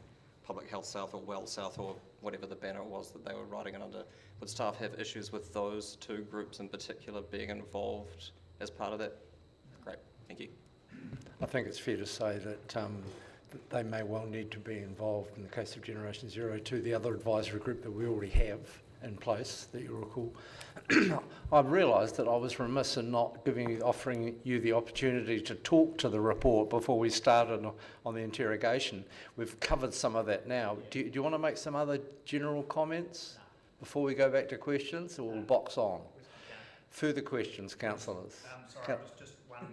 Public Health South or Well South or whatever the banner was that they were writing it under. Would staff have issues with those two groups in particular being involved as part of that? Great, thank you. I think it's fair to say that they may well need to be involved in the case of Generation Zero to the other advisory group that we already have in place, that you recall. I've realised that I was remiss in not offering you the opportunity to talk to the report before we started on the interrogation. We've covered some of that now. Do you want to make some other general comments before we go back to questions, or we'll box on? Further questions, councillors? Sorry, just one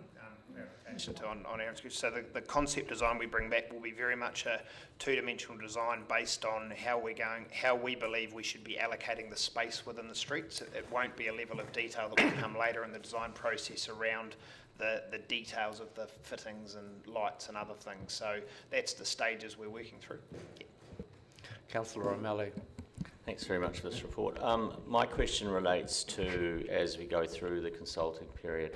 clarification on Aaron's question. So the concept design we bring back will be very much a two-dimensional design based on how we believe we should be allocating the space within the streets. It won't be a level of detail that will come later in the design process around the details of the fittings and lights and other things. So that's the stages we're working through. Yeah. Councillor O'Malley. Thanks very much for this report. My question relates to, as we go through the consulting period,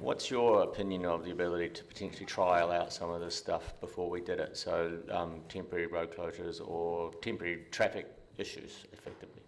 what's your opinion of the ability to potentially trial out some of this stuff before we did it? So temporary road closures or temporary traffic issues, effectively.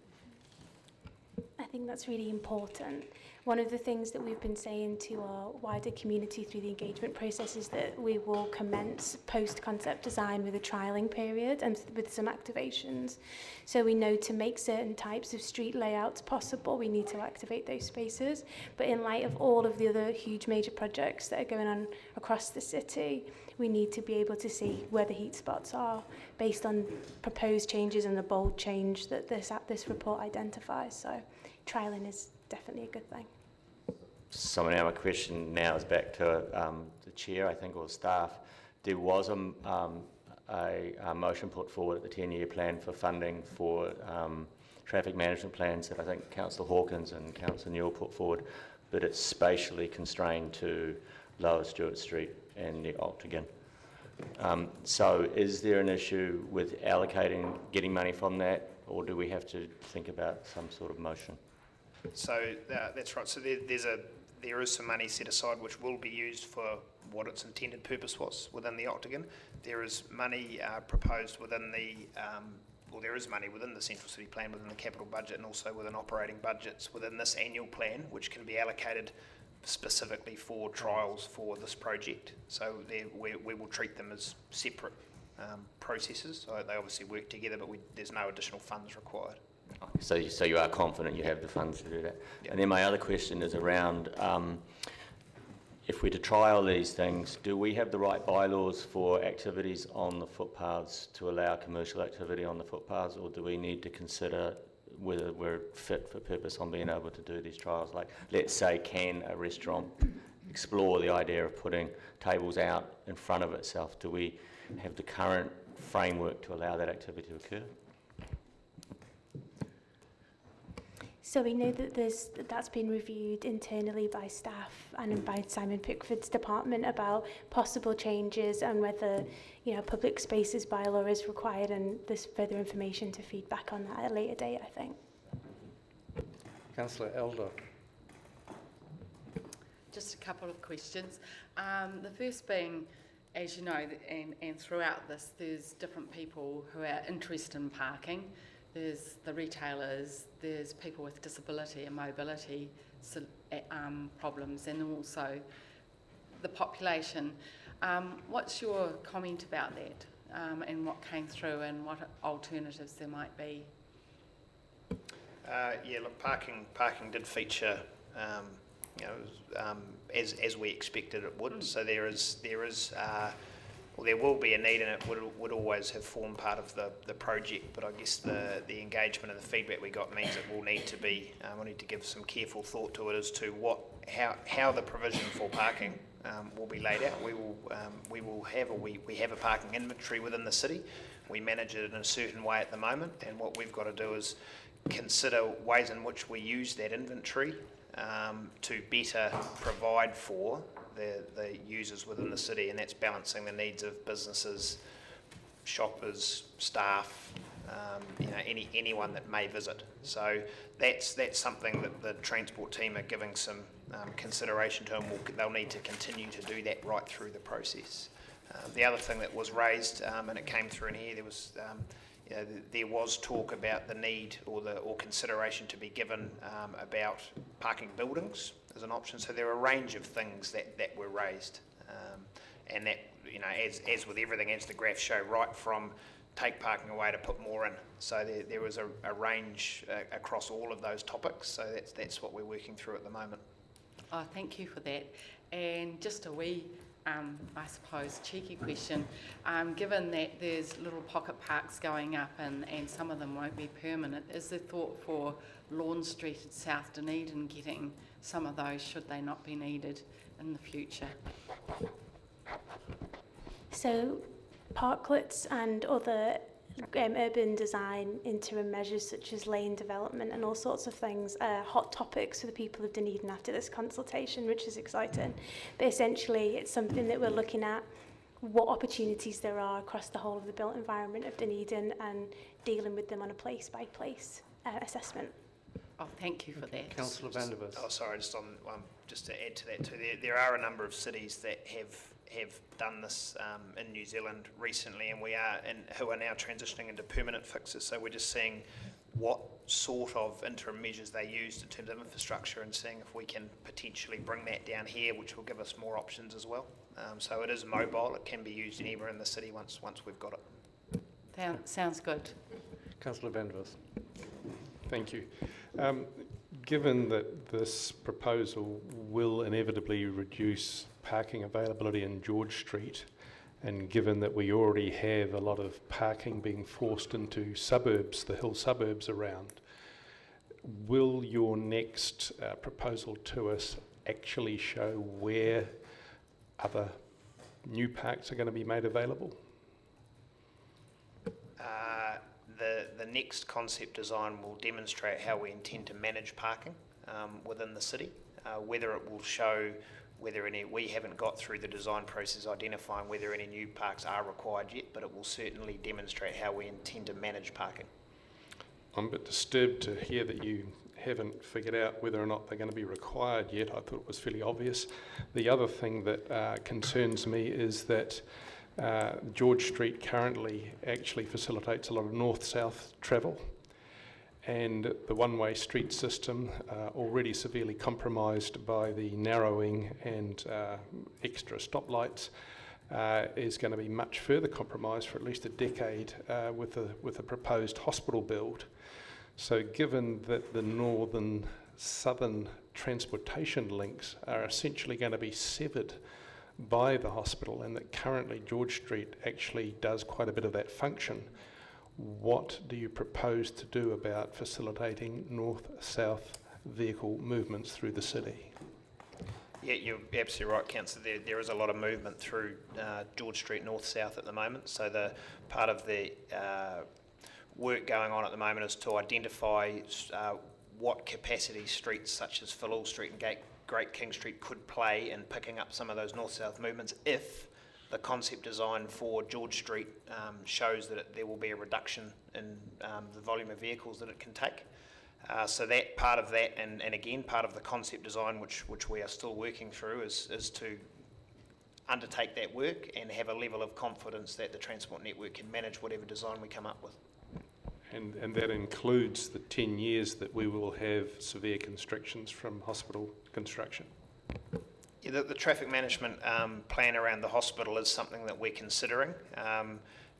I think that's really important. One of the things that we've been saying to our wider community through the engagement process is that we will commence post-concept design with a trialling period and with some activations. So we know to make certain types of street layouts possible, we need to activate those spaces. But in light of all of the other huge major projects that are going on across the city, we need to be able to see where the heat spots are based on proposed changes and the bold change that this report identifies. So trialling is definitely a good thing. So now my question now is back to the chair, I think, or staff. There was a motion put forward at the 10-year plan for funding for traffic management plans that I think Councillor Hawkins and Councillor Newell put forward, but it's spatially constrained to Lower Stewart Street and the Octagon. So is there an issue with allocating, getting money from that, or do we have to think about some sort of motion? So that's right. So there is some money set aside which will be used for what its intended purpose was within the Octagon. There is money proposed within there is money within the Central City Plan, within the capital budget, and also within operating budgets within this annual plan, which can be allocated specifically for trials for this project. So we will treat them as separate processes. So they obviously work together, but there's no additional funds required. So you are confident you have the funds to do that? Yep. And then my other question is around, if we're to trial these things, do we have the right bylaws for activities on the footpaths to allow commercial activity on the footpaths, or do we need to consider whether we're fit for purpose on being able to do these trials? Like, let's say, can a restaurant explore the idea of putting tables out in front of itself? Do we have the current framework to allow that activity to occur? So we know that that's been reviewed internally by staff and by Simon Pickford's department about possible changes and whether, public spaces bylaw is required, and there's further information to feed back on that at a later date, I think. Councillor Elder. Just a couple of questions. The first being, as you know, and throughout this, there's different people who are interested in parking. There's the retailers, there's people with disability and mobility problems, and also the population. What's your comment about that, and what came through, and what alternatives there might be? Look, parking did feature, as we expected it would. So there will be a need, and it would always have formed part of the project, but I guess the engagement and the feedback we got means it will need to be, we'll need to give some careful thought to it as to how the provision for parking will be laid out. We have a parking inventory within the city. We manage it in a certain way at the moment, and what we've got to do is consider ways in which we use that inventory to better provide for the users within the city, and that's balancing the needs of businesses, shoppers, staff, anyone that may visit. So that's something that the transport team are giving some consideration to, and they'll need to continue to do that right through the process. The other thing that was raised, and it came through in here, there was talk about the need or consideration to be given about parking buildings as an option. So there are a range of things that were raised, and that, as with everything, as the graphs show, right from take parking away to put more in. So there was a range across all of those topics. So that's what we're working through at the moment. Oh, thank you for that. And just a wee, I suppose, cheeky question. Given that there's little pocket parks going up and some of them won't be permanent, is there thought for Lawn Street at South Dunedin getting some of those, should they not be needed in the future? So parklets and other urban design interim measures such as lane development and all sorts of things are hot topics for the people of Dunedin after this consultation, which is exciting. But essentially it's something that we're looking at what opportunities there are across the whole of the built environment of Dunedin and dealing with them on a place-by-place assessment. Oh, thank you for that. Councillor van der Vos. Oh, sorry, just to add to that too, there are a number of cities that have done this in New Zealand recently, and who are now transitioning into permanent fixes. So we're just seeing what sort of interim measures they used in terms of infrastructure and seeing if we can potentially bring that down here, which will give us more options as well. So it is mobile. It can be used anywhere in the city once we've got it. Sounds good. Councillor van der Vos. Thank you. Given that this proposal will inevitably reduce parking availability in George Street, and given that we already have a lot of parking being forced into suburbs, the hill suburbs around, will your next proposal to us actually show where other new parks are going to be made available? The next concept design will demonstrate how we intend to manage parking within the city. Whether it will show whether we haven't got through the design process identifying whether any new parks are required yet, but it will certainly demonstrate how we intend to manage parking. I'm a bit disturbed to hear that you haven't figured out whether or not they're going to be required yet. I thought it was fairly obvious. The other thing that concerns me is that George Street currently actually facilitates a lot of north-south travel, and the one-way street system, already severely compromised by the narrowing and extra stoplights, is going to be much further compromised for at least a decade with a proposed hospital build. So given that the northern-southern transportation links are essentially going to be severed by the hospital, and that currently George Street actually does quite a bit of that function, what do you propose to do about facilitating north-south vehicle movements through the city? Yeah, you're absolutely right, Councillor. There is a lot of movement through George Street north-south at the moment. So the part of the work going on at the moment is to identify what capacity streets such as Philall Street and Great King Street could play in picking up some of those north-south movements if the concept design for George Street shows that there will be a reduction in the volume of vehicles that it can take. So that part of that, and again, part of the concept design which we are still working through is to undertake that work and have a level of confidence that the transport network can manage whatever design we come up with. And that includes the 10 years that we will have severe constrictions from hospital construction. Yeah, the traffic management plan around the hospital is something that we're considering.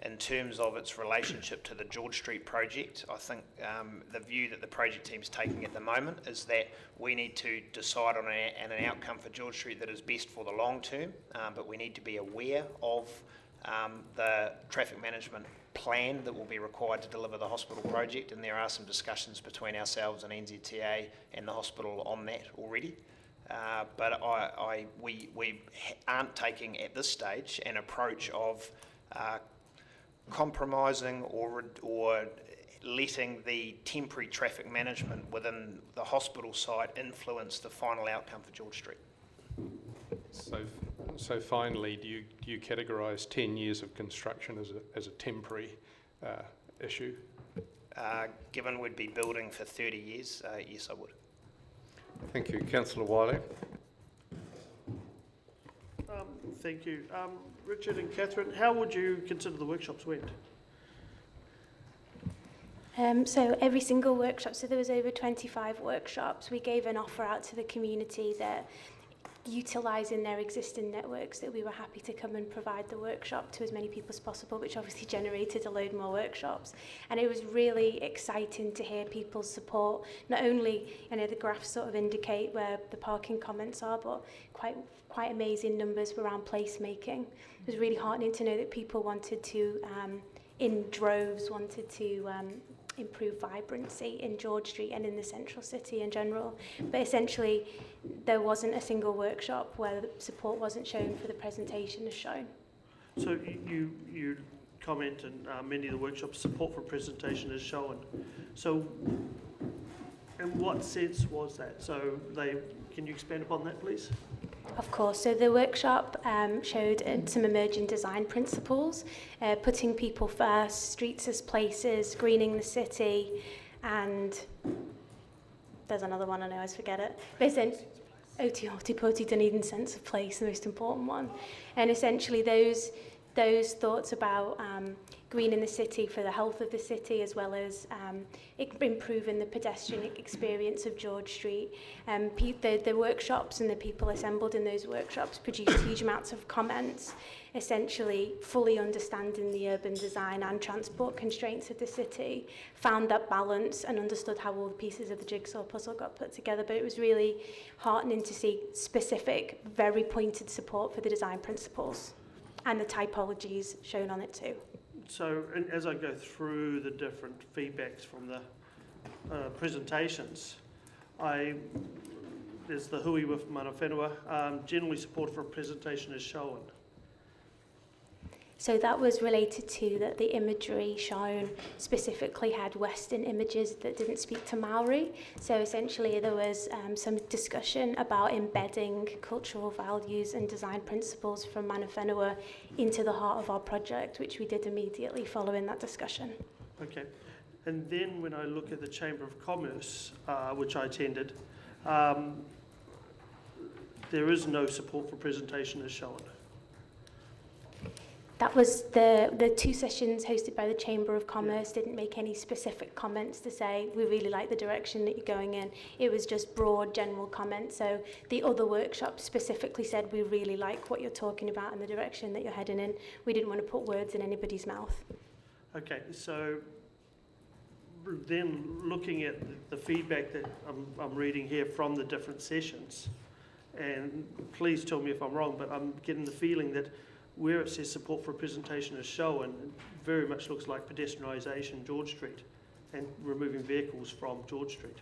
In terms of its relationship to the George Street project, I think the view that the project team's taking at the moment is that we need to decide on an outcome for George Street that is best for the long term, but we need to be aware of the traffic management plan that will be required to deliver the hospital project, and there are some discussions between ourselves and NZTA and the hospital on that already. But we aren't taking at this stage an approach of compromising or letting the temporary traffic management within the hospital site influence the final outcome for George Street. So finally, do you categorise 10 years of construction as a temporary issue? Given we'd be building for 30 years, yes, I would. Thank you. Councillor Wiley. Thank you. Richard and Catherine, how would you consider the workshops went? So every single workshop, so there was over 25 workshops, we gave an offer out to the community that utilising their existing networks, that we were happy to come and provide the workshop to as many people as possible, which obviously generated a load more workshops. And it was really exciting to hear people's support. Not only, the graphs sort of indicate where the parking comments are, but quite amazing numbers around placemaking. It was really heartening to know that people wanted to, in droves, wanted to improve vibrancy in George Street and in the central city in general. But essentially, there wasn't a single workshop where the support wasn't shown for the presentation as shown. So you comment in many of the workshops, support for presentation is shown. So in what sense was that? So can you expand upon that, please? Of course. So the workshop showed some emerging design principles, putting people first, streets as places, greening the city, and there's another one, I know, I always forget it. But Oti Hoti Poti Dunedin sense of place, the most important one. And essentially those thoughts about greening the city for the health of the city, as well as improving the pedestrian experience of George Street. The workshops and the people assembled in those workshops produced huge amounts of comments, essentially fully understanding the urban design and transport constraints of the city, found that balance and understood how all the pieces of the jigsaw puzzle got put together. But it was really heartening to see specific, very pointed support for the design principles and the typologies shown on it too. So as I go through the different feedbacks from the presentations, there's the hui with mana whenua, generally support for a presentation is shown. So that was related to that the imagery shown specifically had Western images that didn't speak to Maori. So essentially there was some discussion about embedding cultural values and design principles from mana whenua into the heart of our project, which we did immediately following that discussion. Okay. And then when I look at the Chamber of Commerce, which I attended, there is no support for presentation as shown. That was the two sessions hosted by the Chamber of Commerce didn't make any specific comments to say, we really like the direction that you're going in. It was just broad general comments. So the other workshops specifically said, we really like what you're talking about and the direction that you're heading in. We didn't want to put words in anybody's mouth. Okay, so then looking at the feedback that I'm reading here from the different sessions, and please tell me if I'm wrong, but I'm getting the feeling that where it says support for a presentation is shown, it very much looks like pedestrianisation George Street and removing vehicles from George Street.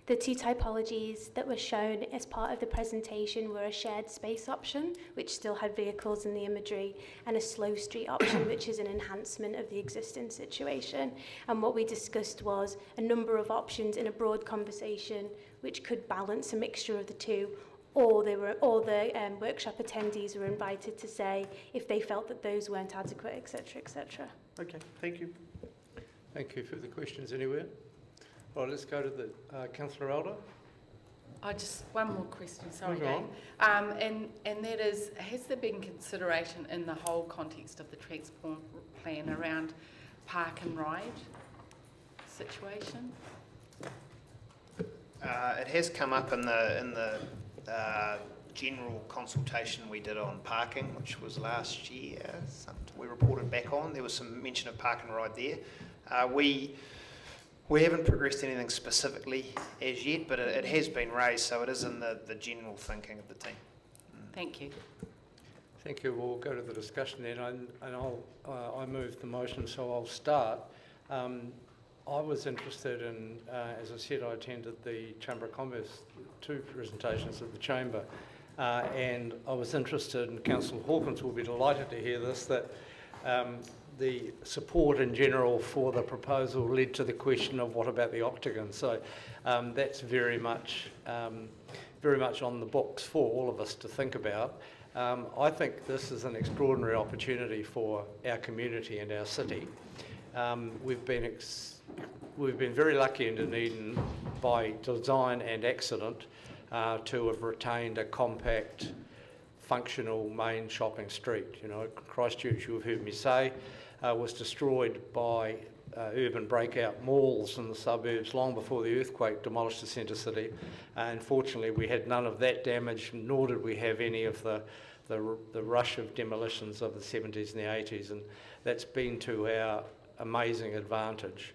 The two typologies that were shown as part of the presentation were a shared space option, which still had vehicles in the imagery, and a slow street option, which is an enhancement of the existing situation. And what we discussed was a number of options in a broad conversation which could balance a mixture of the two, or the workshop attendees were invited to say if they felt that those weren't adequate, etc., etc. Okay, thank you. Thank you. Further questions anywhere? All right, let's go to the Councillor Elder. Just one more question, sorry, Move Dave. on. And that is, has there been consideration in the whole context of the transport plan around park and ride situation? It has come up in the general consultation we did on parking, which was last year. We reported back on. There was some mention of park and ride there. We haven't progressed anything specifically as yet, but it has been raised, so it is in the general thinking of the team. Thank you. Thank you. We'll go to the discussion then, and I moved the motion, so I'll start. I was interested in, as I said, I attended the Chamber of Commerce, 2 presentations at the Chamber, and I was interested, and Councillor Hawkins will be delighted to hear this, that the support in general for the proposal led to the question of what about the octagon. So that's very much on the books for all of us to think about. I think this is an extraordinary opportunity for our community and our city. We've been very lucky in Dunedin by design and accident to have retained a compact, functional main shopping street. You know, Christchurch, you've heard me say, was destroyed by urban breakout malls in the suburbs long before the earthquake demolished the centre city. Unfortunately, we had none of that damage, nor did we have any of the rush of demolitions of the 70s and the 80s, and that's been to our amazing advantage.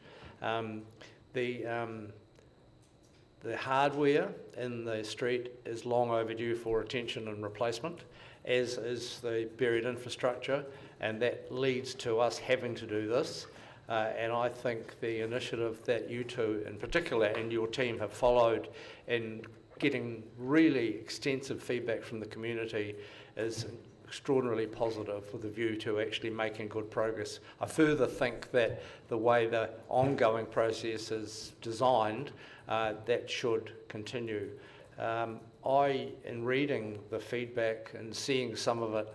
The hardware in the street is long overdue for attention and replacement, as is the buried infrastructure, and that leads to us having to do this. And I think the initiative that you two in particular and your team have followed in getting really extensive feedback from the community is extraordinarily positive with a view to actually making good progress. I further think that the way the ongoing process is designed, that should continue. in reading the feedback and seeing some of it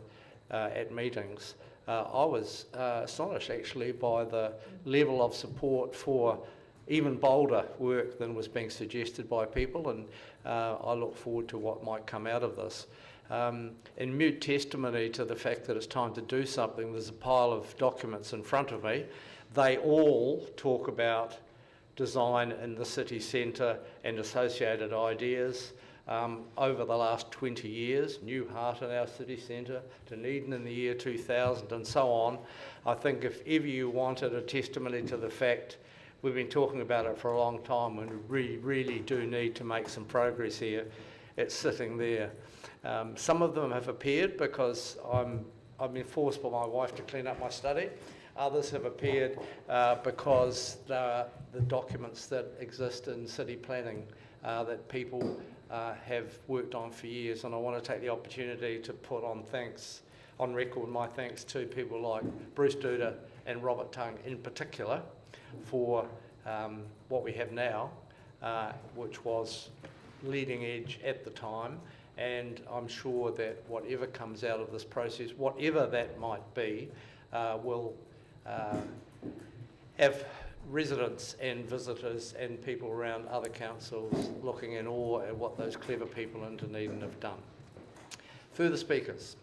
at meetings, I was astonished actually by the level of support for even bolder work than was being suggested by people, and I look forward to what might come out of this. In mute testimony to the fact that it's time to do something, there's a pile of documents in front of me. They all talk about design in the city centre and associated ideas. Over the last 20 years, New Heart in our city centre, Dunedin in the year 2000 and so on. I think if ever you wanted a testimony to the fact we've been talking about it for a long time and we really do need to make some progress here, it's sitting there. Some of them have appeared because I've been forced by my wife to clean up my study. Others have appeared because the documents that exist in city planning that people have worked on for years, and I want to take the opportunity to put on record my thanks to people like Bruce Duda and Robert Tung in particular for what we have now, which was leading edge at the time, and I'm sure that whatever comes out of this process, whatever that might be, will have residents and visitors and people around other councils looking in awe at what those clever people in Dunedin have done. Further speakers?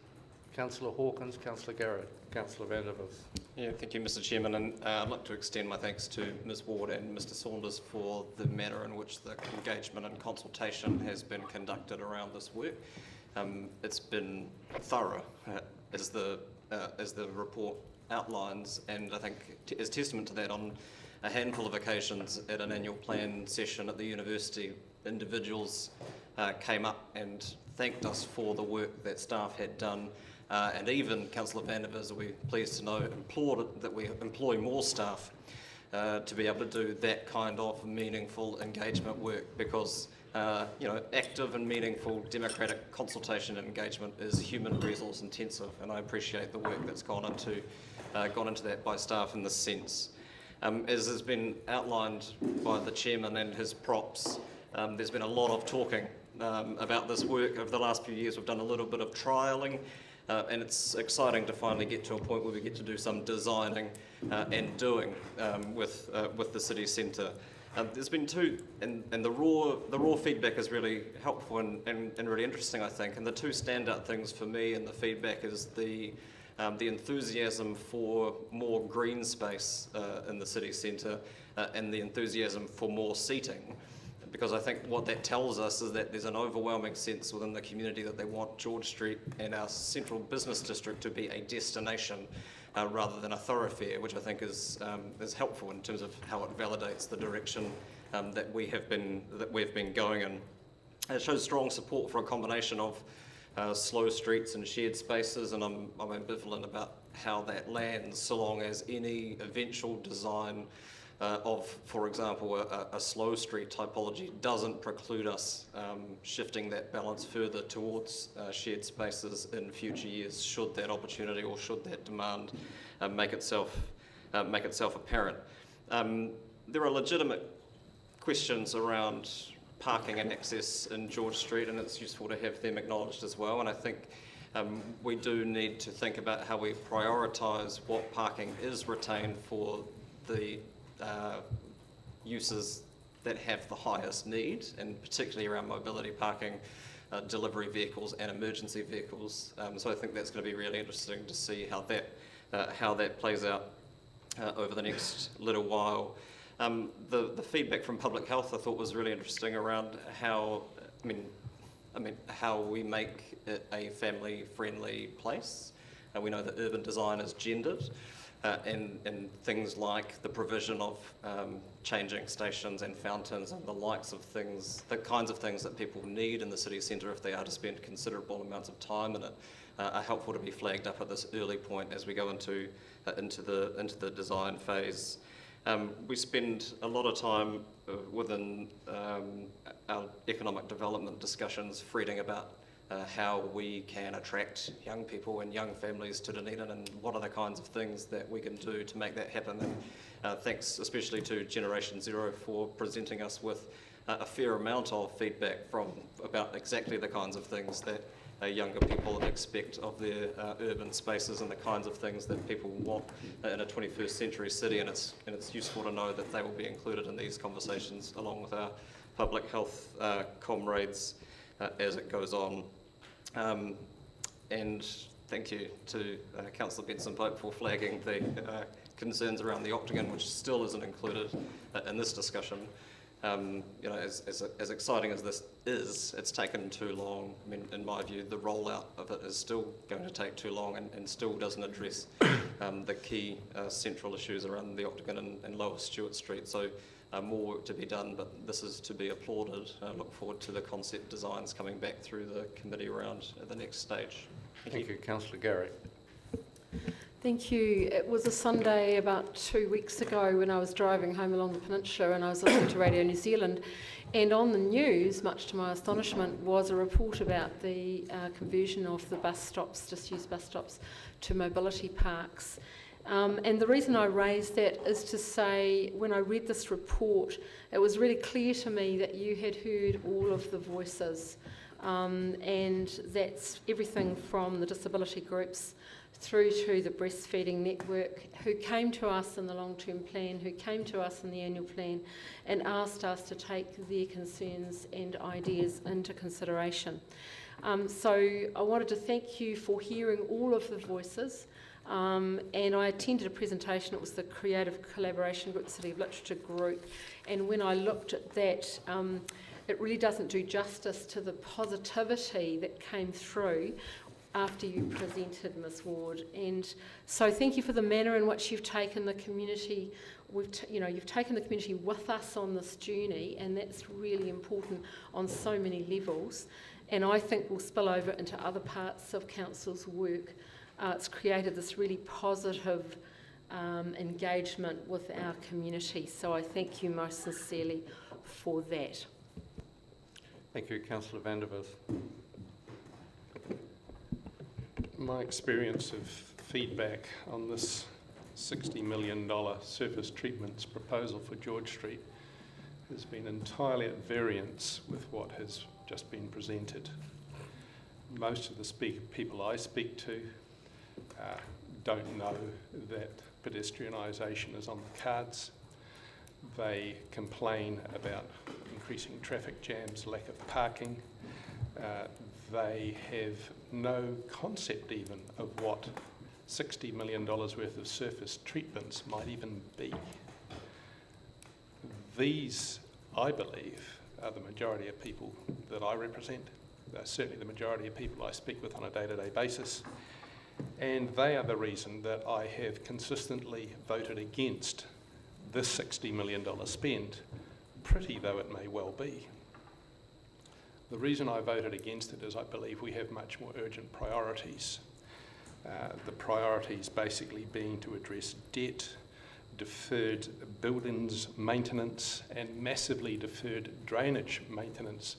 Councillor Hawkins, Councillor Garrett, Councillor Vanderbilt. Yeah, thank you, Mr. Chairman, and I'd like to extend my thanks to Ms Ward and Mr Saunders for the manner in which the engagement and consultation has been conducted around this work. It's been thorough, as the report outlines, and I think as testament to that, on a handful of occasions at an annual plan session at the university, individuals came up and thanked us for the work that staff had done, and even Councillor Vanderbilt, we're pleased to know, implored that we employ more staff to be able to do that kind of meaningful engagement work, because active and meaningful democratic consultation and engagement is human resource intensive, and I appreciate the work that's gone into that by staff in this sense. As has been outlined by the chairman and his props, there's been a lot of talking about this work over the last few years. We've done a little bit of trialling, and it's exciting to finally get to a point where we get to do some designing and doing with the city centre. There's been two, and the raw feedback is really helpful and really interesting, I think. And the two standout things for me in the feedback is the enthusiasm for more green space in the city centre and the enthusiasm for more seating. Because I think what that tells us is that there's an overwhelming sense within the community that they want George Street and our central business district to be a destination rather than a thoroughfare, which I think is helpful in terms of how it validates the direction that we've been going in. It shows strong support for a combination of slow streets and shared spaces, and I'm ambivalent about how that lands, so long as any eventual design of, for example, a slow street typology doesn't preclude us shifting that balance further towards shared spaces in future years, should that opportunity or should that demand make itself apparent. There are legitimate questions around parking and access in George Street, and it's useful to have them acknowledged as well. And I think we do need to think about how we prioritise what parking is retained for the uses that have the highest need, and particularly around mobility parking, delivery vehicles and emergency vehicles. So I think that's going to be really interesting to see how that plays out over the next little while. The feedback from public health I thought was really interesting around how we make it a family-friendly place. We know that urban design is gendered, and things like the provision of changing stations and fountains and the likes of things, the kinds of things that people need in the city centre if they are to spend considerable amounts of time in it, are helpful to be flagged up at this early point as we go into the design phase. We spend a lot of time within our economic development discussions fretting about how we can attract young people and young families to Dunedin, and what are the kinds of things that we can do to make that happen. And thanks especially to Generation Zero for presenting us with a fair amount of feedback from about exactly the kinds of things that younger people expect of their urban spaces and the kinds of things that people want in a 21st century city, and it's useful to know that they will be included in these conversations along with our public health comrades as it goes on. And thank you to Councillor Benson-Pope for flagging the concerns around the Octagon, which still isn't included in this discussion. As exciting as this is, it's taken too long. I mean, in my view, the rollout of it is still going to take too long and still doesn't address the key central issues around the Octagon and Lower Stewart Street. So more work to be done, but this is to be applauded. I look forward to the concept designs coming back through the committee round at the next stage. Thank you. Councillor Garrick. Thank you. It was a Sunday about 2 weeks ago when I was driving home along the peninsula and I was listening to Radio New Zealand, and on the news, much to my astonishment, was a report about the conversion of the bus stops, disused bus stops, to mobility parks. And the reason I raised that is to say, when I read this report, it was really clear to me that you had heard all of the voices, and that's everything from the disability groups through to the breastfeeding network, who came to us in the long-term plan, who came to us in the annual plan and asked us to take their concerns and ideas into consideration. So I wanted to thank you for hearing all of the voices, and I attended a presentation. It was the Creative Collaboration Group, City of Literature Group, and when I looked at that, it really doesn't do justice to the positivity that came through after you presented, Ms Ward. And so thank you for the manner in which you've taken the community. You've taken the community with us on this journey, and that's really important on so many levels. And I think will spill over into other parts of Council's work. It's created this really positive engagement with our community. So I thank you most sincerely for that. Thank you, Councillor van der Wes. My experience of feedback on this $60 million surface treatments proposal for George Street has been entirely at variance with what has just been presented. Most of the people I speak to don't know that pedestrianisation is on the cards. They complain about increasing traffic jams, lack of parking. They have no concept even of what $60 million worth of surface treatments might even be. These, I believe, are the majority of people that I represent. They're certainly the majority of people I speak with on a day-to-day basis. And they are the reason that I have consistently voted against this $60 million spend, pretty though it may well be. The reason I voted against it is I believe we have much more urgent priorities. The priorities basically being to address debt, deferred buildings maintenance, and massively deferred drainage maintenance,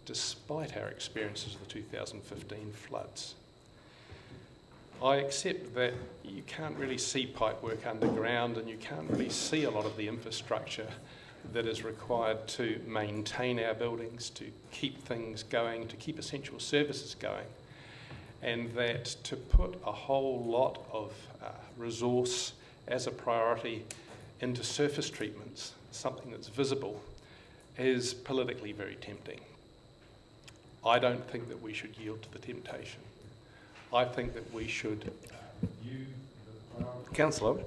despite our experiences of the 2015 floods. I accept that you can't really see pipework underground and you can't really see a lot of the infrastructure that is required to maintain our buildings, to keep things going, to keep essential services going, and that to put a whole lot of resource as a priority into surface treatments, something that's visible, is politically very tempting. I don't think that we should yield to the temptation. I think that we should use the priority. Councillor,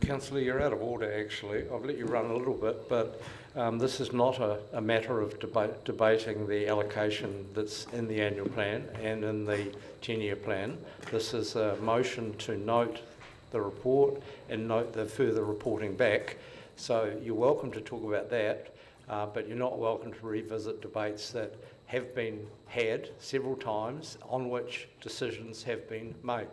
Councillor, you're out of order actually. I've let you run a little bit, but this is not a matter of debating the allocation that's in the annual plan and in the 10-year plan. This is a motion to note the report and note the further reporting back. So you're welcome to talk about that, but you're not welcome to revisit debates that have been had several times on which decisions have been made.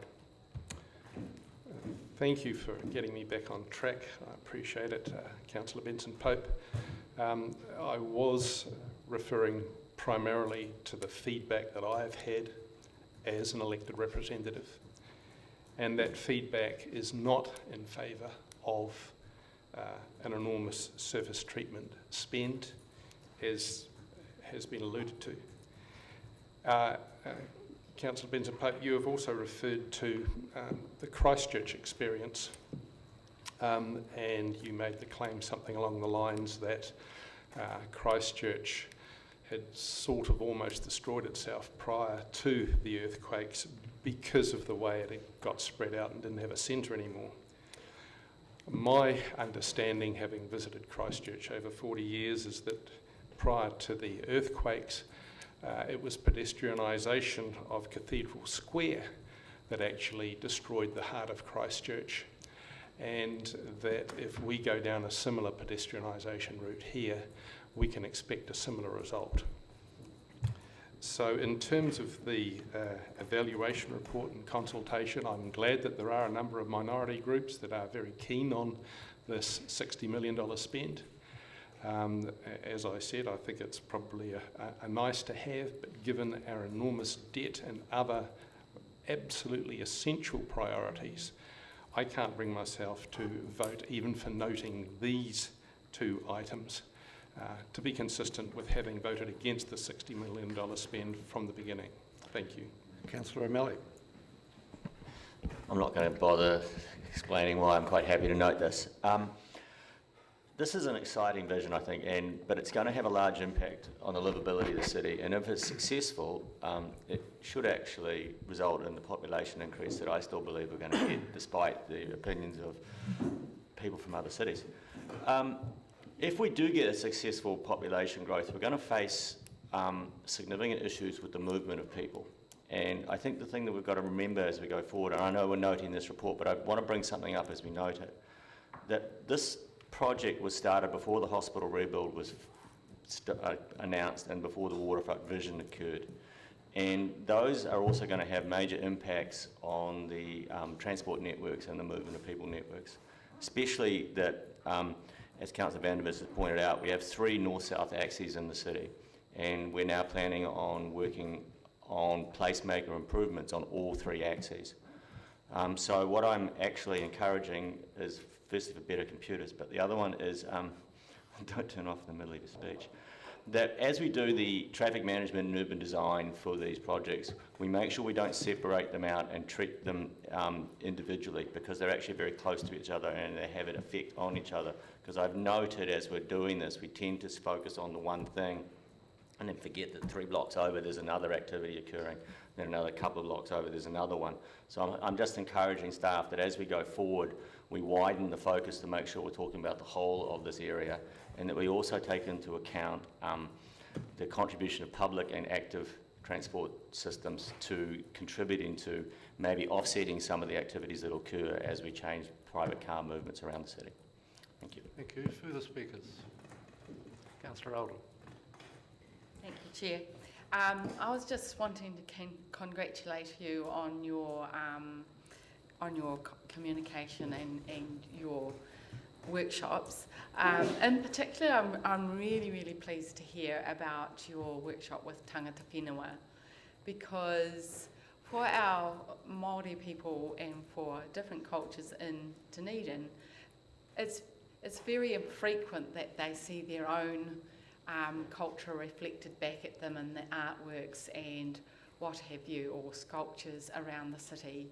Thank you for getting me back on track. I appreciate it, Councillor Benson-Pope. I was referring primarily to the feedback that I have had as an elected representative, and that feedback is not in favour of an enormous surface treatment spend, as has been alluded to. Councillor Benson-Pope, you have also referred to the Christchurch experience, and you made the claim something along the lines that Christchurch had sort of almost destroyed itself prior to the earthquakes because of the way it got spread out and didn't have a centre anymore. My understanding, having visited Christchurch over 40 years, is that prior to the earthquakes, it was pedestrianisation of Cathedral Square that actually destroyed the heart of Christchurch, and that if we go down a similar pedestrianisation route here, we can expect a similar result. So in terms of the evaluation report and consultation, I'm glad that there are a number of minority groups that are very keen on this $60 million spend. As I said, I think it's probably a nice to have, but given our enormous debt and other absolutely essential priorities, I can't bring myself to vote even for noting these two items to be consistent with having voted against the $60 million spend from the beginning. Thank you. Councillor O'Malley. I'm not going to bother explaining why I'm quite happy to note this. This is an exciting vision, I think, but it's going to have a large impact on the livability of the city, and if it's successful, it should actually result in the population increase that I still believe we're going to get, despite the opinions of people from other cities. If we do get a successful population growth, we're going to face significant issues with the movement of people. And I think the thing that we've got to remember as we go forward, and I know we're noting this report, but I want to bring something up as we note it, that this project was started before the hospital rebuild was announced and before the waterfront vision occurred. And those are also going to have major impacts on the transport networks and the movement of people networks, especially that, as Councillor Vandervis has pointed out, we have 3 north-south axes in the city, and we're now planning on working on placemaker improvements on all 3 axes. So what I'm actually encouraging is, firstly, for better computers, but the other one is, don't turn off in the middle of your speech, that as we do the traffic management and urban design for these projects, we make sure we don't separate them out and treat them individually, because they're actually very close to each other and they have an effect on each other. Because I've noted as we're doing this, we tend to focus on the one thing and then forget that 3 blocks over there's another activity occurring, then another couple of blocks over there's another one. So I'm just encouraging staff that as we go forward, we widen the focus to make sure we're talking about the whole of this area, and that we also take into account the contribution of public and active transport systems to contributing to maybe offsetting some of the activities that occur as we change private car movements around the city. Thank you. Thank you. Further speakers? Councillor Oldham. Thank you, Chair. I was just wanting to congratulate you on your communication and your workshops. In particular, I'm really, really pleased to hear about your workshop with Tangata Whenua, because for our Māori people and for different cultures in Dunedin, it's very infrequent that they see their own culture reflected back at them in the artworks and what have you, or sculptures around the city.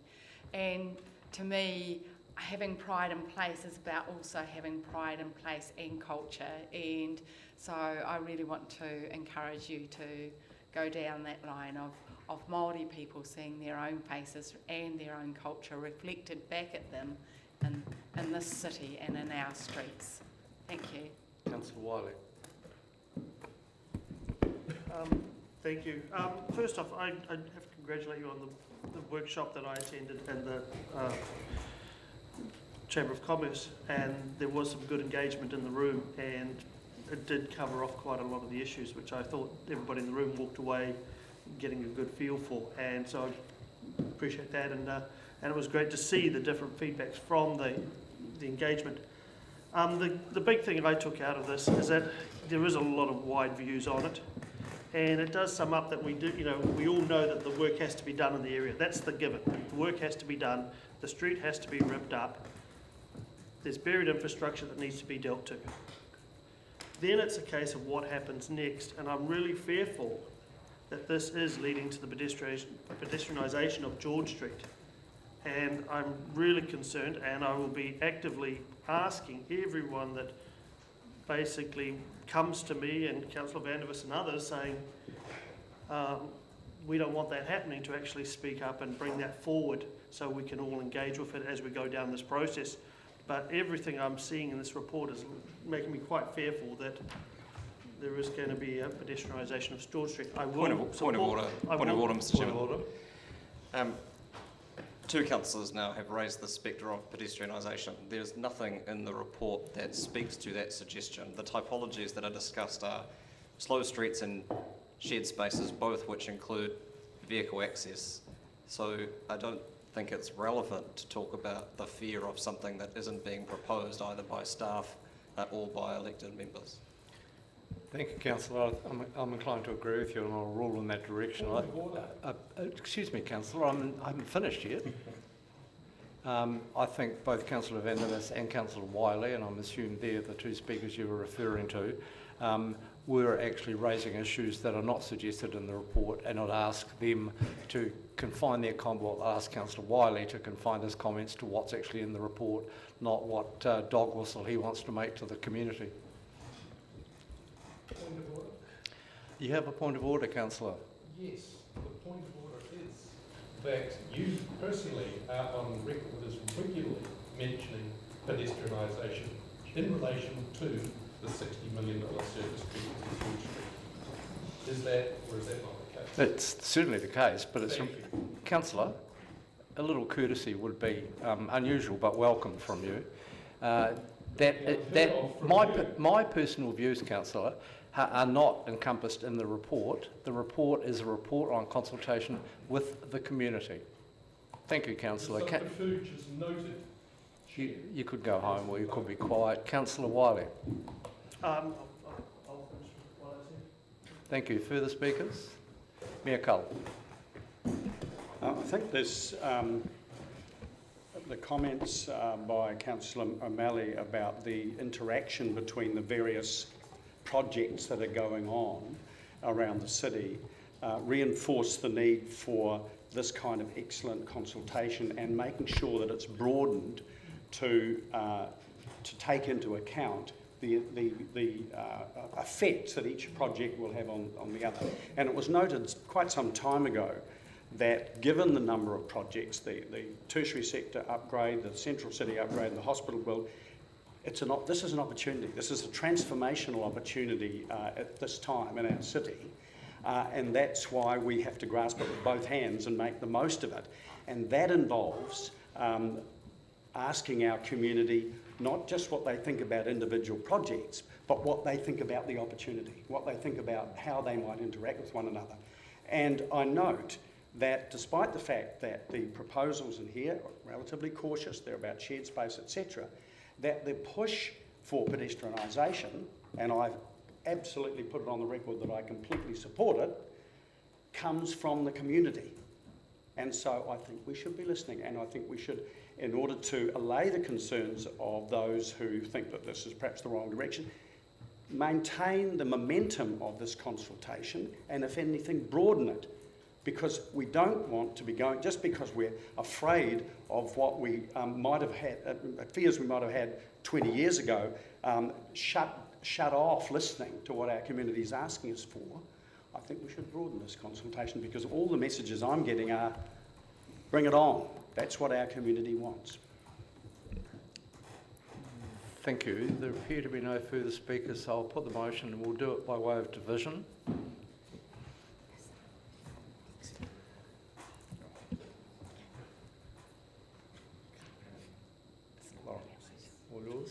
And to me, having pride in place is about also having pride in place and culture, and so I really want to encourage you to go down that line of Māori people seeing their own faces and their own culture reflected back at them in this city and in our streets. Thank you. Councillor Wiley. Thank you. First off, I have to congratulate you on the workshop that I attended in the Chamber of Commerce, and there was some good engagement in the room, and it did cover off quite a lot of the issues which I thought everybody in the room walked away getting a good feel for, and so I appreciate that, and it was great to see the different feedbacks from the engagement. The big thing I took out of this is that there is a lot of wide views on it, and it does sum up that we all know that the work has to be done in the area. That's the given. The work has to be done. The street has to be ripped up. There's buried infrastructure that needs to be dealt to. Then it's a case of what happens next, and I'm really fearful that this is leading to the pedestrianisation of George Street. And I'm really concerned, and I will be actively asking everyone that basically comes to me and Councillor Vandervis and others saying, we don't want that happening, to actually speak up and bring that forward so we can all engage with it as we go down this process. But everything I'm seeing in this report is making me quite fearful that there is going to be a pedestrianisation of George Street. Point of order, Mr Chairman. Two councillors now have raised the spectre of pedestrianisation. There's nothing in the report that speaks to that suggestion. The typologies that are discussed are slow streets and shared spaces, both which include vehicle access. So I don't think it's relevant to talk about the fear of something that isn't being proposed either by staff or by elected members. Thank you, Councillor. I'm inclined to agree with you, and I'll rule in that direction. Excuse me, Councillor, I haven't finished yet. I think both Councillor Vandervis and Councillor Wiley, and I'm assuming they're the two speakers you were referring to, were actually raising issues that are not suggested in the report, and I'd ask them to confine their comment, well, I'll ask Councillor Wiley to confine his comments to what's actually in the report, not what dog whistle he wants to make to the community. Point of order? You have a point of order, Councillor? Yes, the point of order is that you personally are on record as regularly mentioning pedestrianisation in relation to the $60 million service street in George Street. Is that, or is that not the case? It's certainly the case, but it's, Councillor, a little courtesy would be unusual but welcome from you. My personal views, Councillor, are not encompassed in the report. The report is a report on consultation with the community. Thank you, Councillor. Noted. You could go home or you could be quiet. Councillor Wiley. I'll finish what I said. Thank you. Further speakers? Mayor Cull. I think there's the comments by Councillor O'Malley about the interaction between the various projects that are going on around the city reinforce the need for this kind of excellent consultation and making sure that it's broadened to take into account the effects that each project will have on the other. And it was noted quite some time ago that given the number of projects, the tertiary sector upgrade, the central city upgrade, and the hospital build, this is an opportunity. This is a transformational opportunity at this time in our city. And that's why we have to grasp it with both hands and make the most of it. And that involves asking our community not just what they think about individual projects, but what they think about the opportunity, what they think about how they might interact with one another. And I note that despite the fact that the proposals in here are relatively cautious, they're about shared space, etc., that the push for pedestrianisation, and I've absolutely put it on the record that I completely support it, comes from the community. And so I think we should be listening, and I think we should, in order to allay the concerns of those who think that this is perhaps the wrong direction, maintain the momentum of this consultation, and if anything, broaden it. Because we don't want to be going, just because we're afraid of what we might have had, fears we might have had 20 years ago, shut off listening to what our community is asking us for. I think we should broaden this consultation, because all the messages I'm getting are, bring it on. That's what our community wants. Thank you. There appear to be no further speakers, so I'll put the motion and we'll do it by way of division. All yours.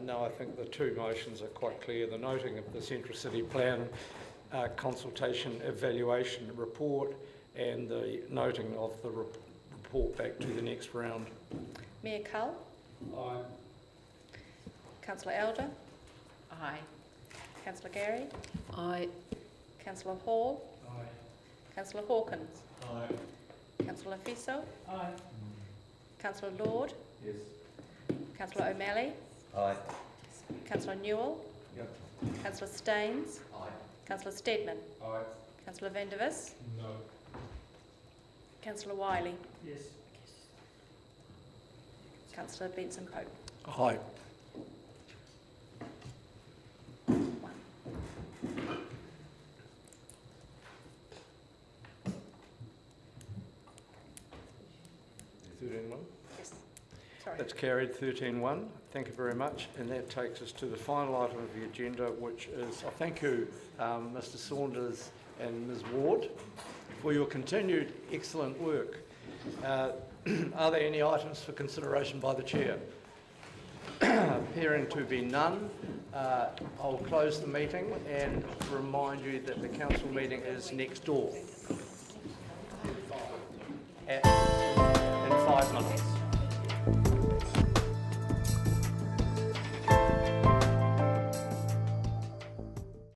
No, I think the two motions are quite clear. The noting of the Central City Plan consultation evaluation report and the noting of the report back to the next round. Mayor Cull? Aye. Councillor Elder? Aye. Councillor Gary? Aye. Councillor Hall? Aye. Councillor Hawkins? Aye. Councillor Fiso? Aye. Councillor Lord? Yes. Councillor O'Malley? Aye. Councillor Newell? Yep. Councillor Staines? Aye. Councillor Steadman? Aye. Councillor Van der Vis? No. Councillor Wiley? Yes. Councillor Benson Pope? Aye. One. 13-1. Yes. Sorry. That's carried 13-1. Thank you very much. And that takes us to the final item of the agenda, which is, thank you, Mr. Saunders and Ms. Ward, for your continued excellent work. Are there any items for consideration by the Chair? Appearing to be none, I'll close the meeting and remind you that the council meeting is next door.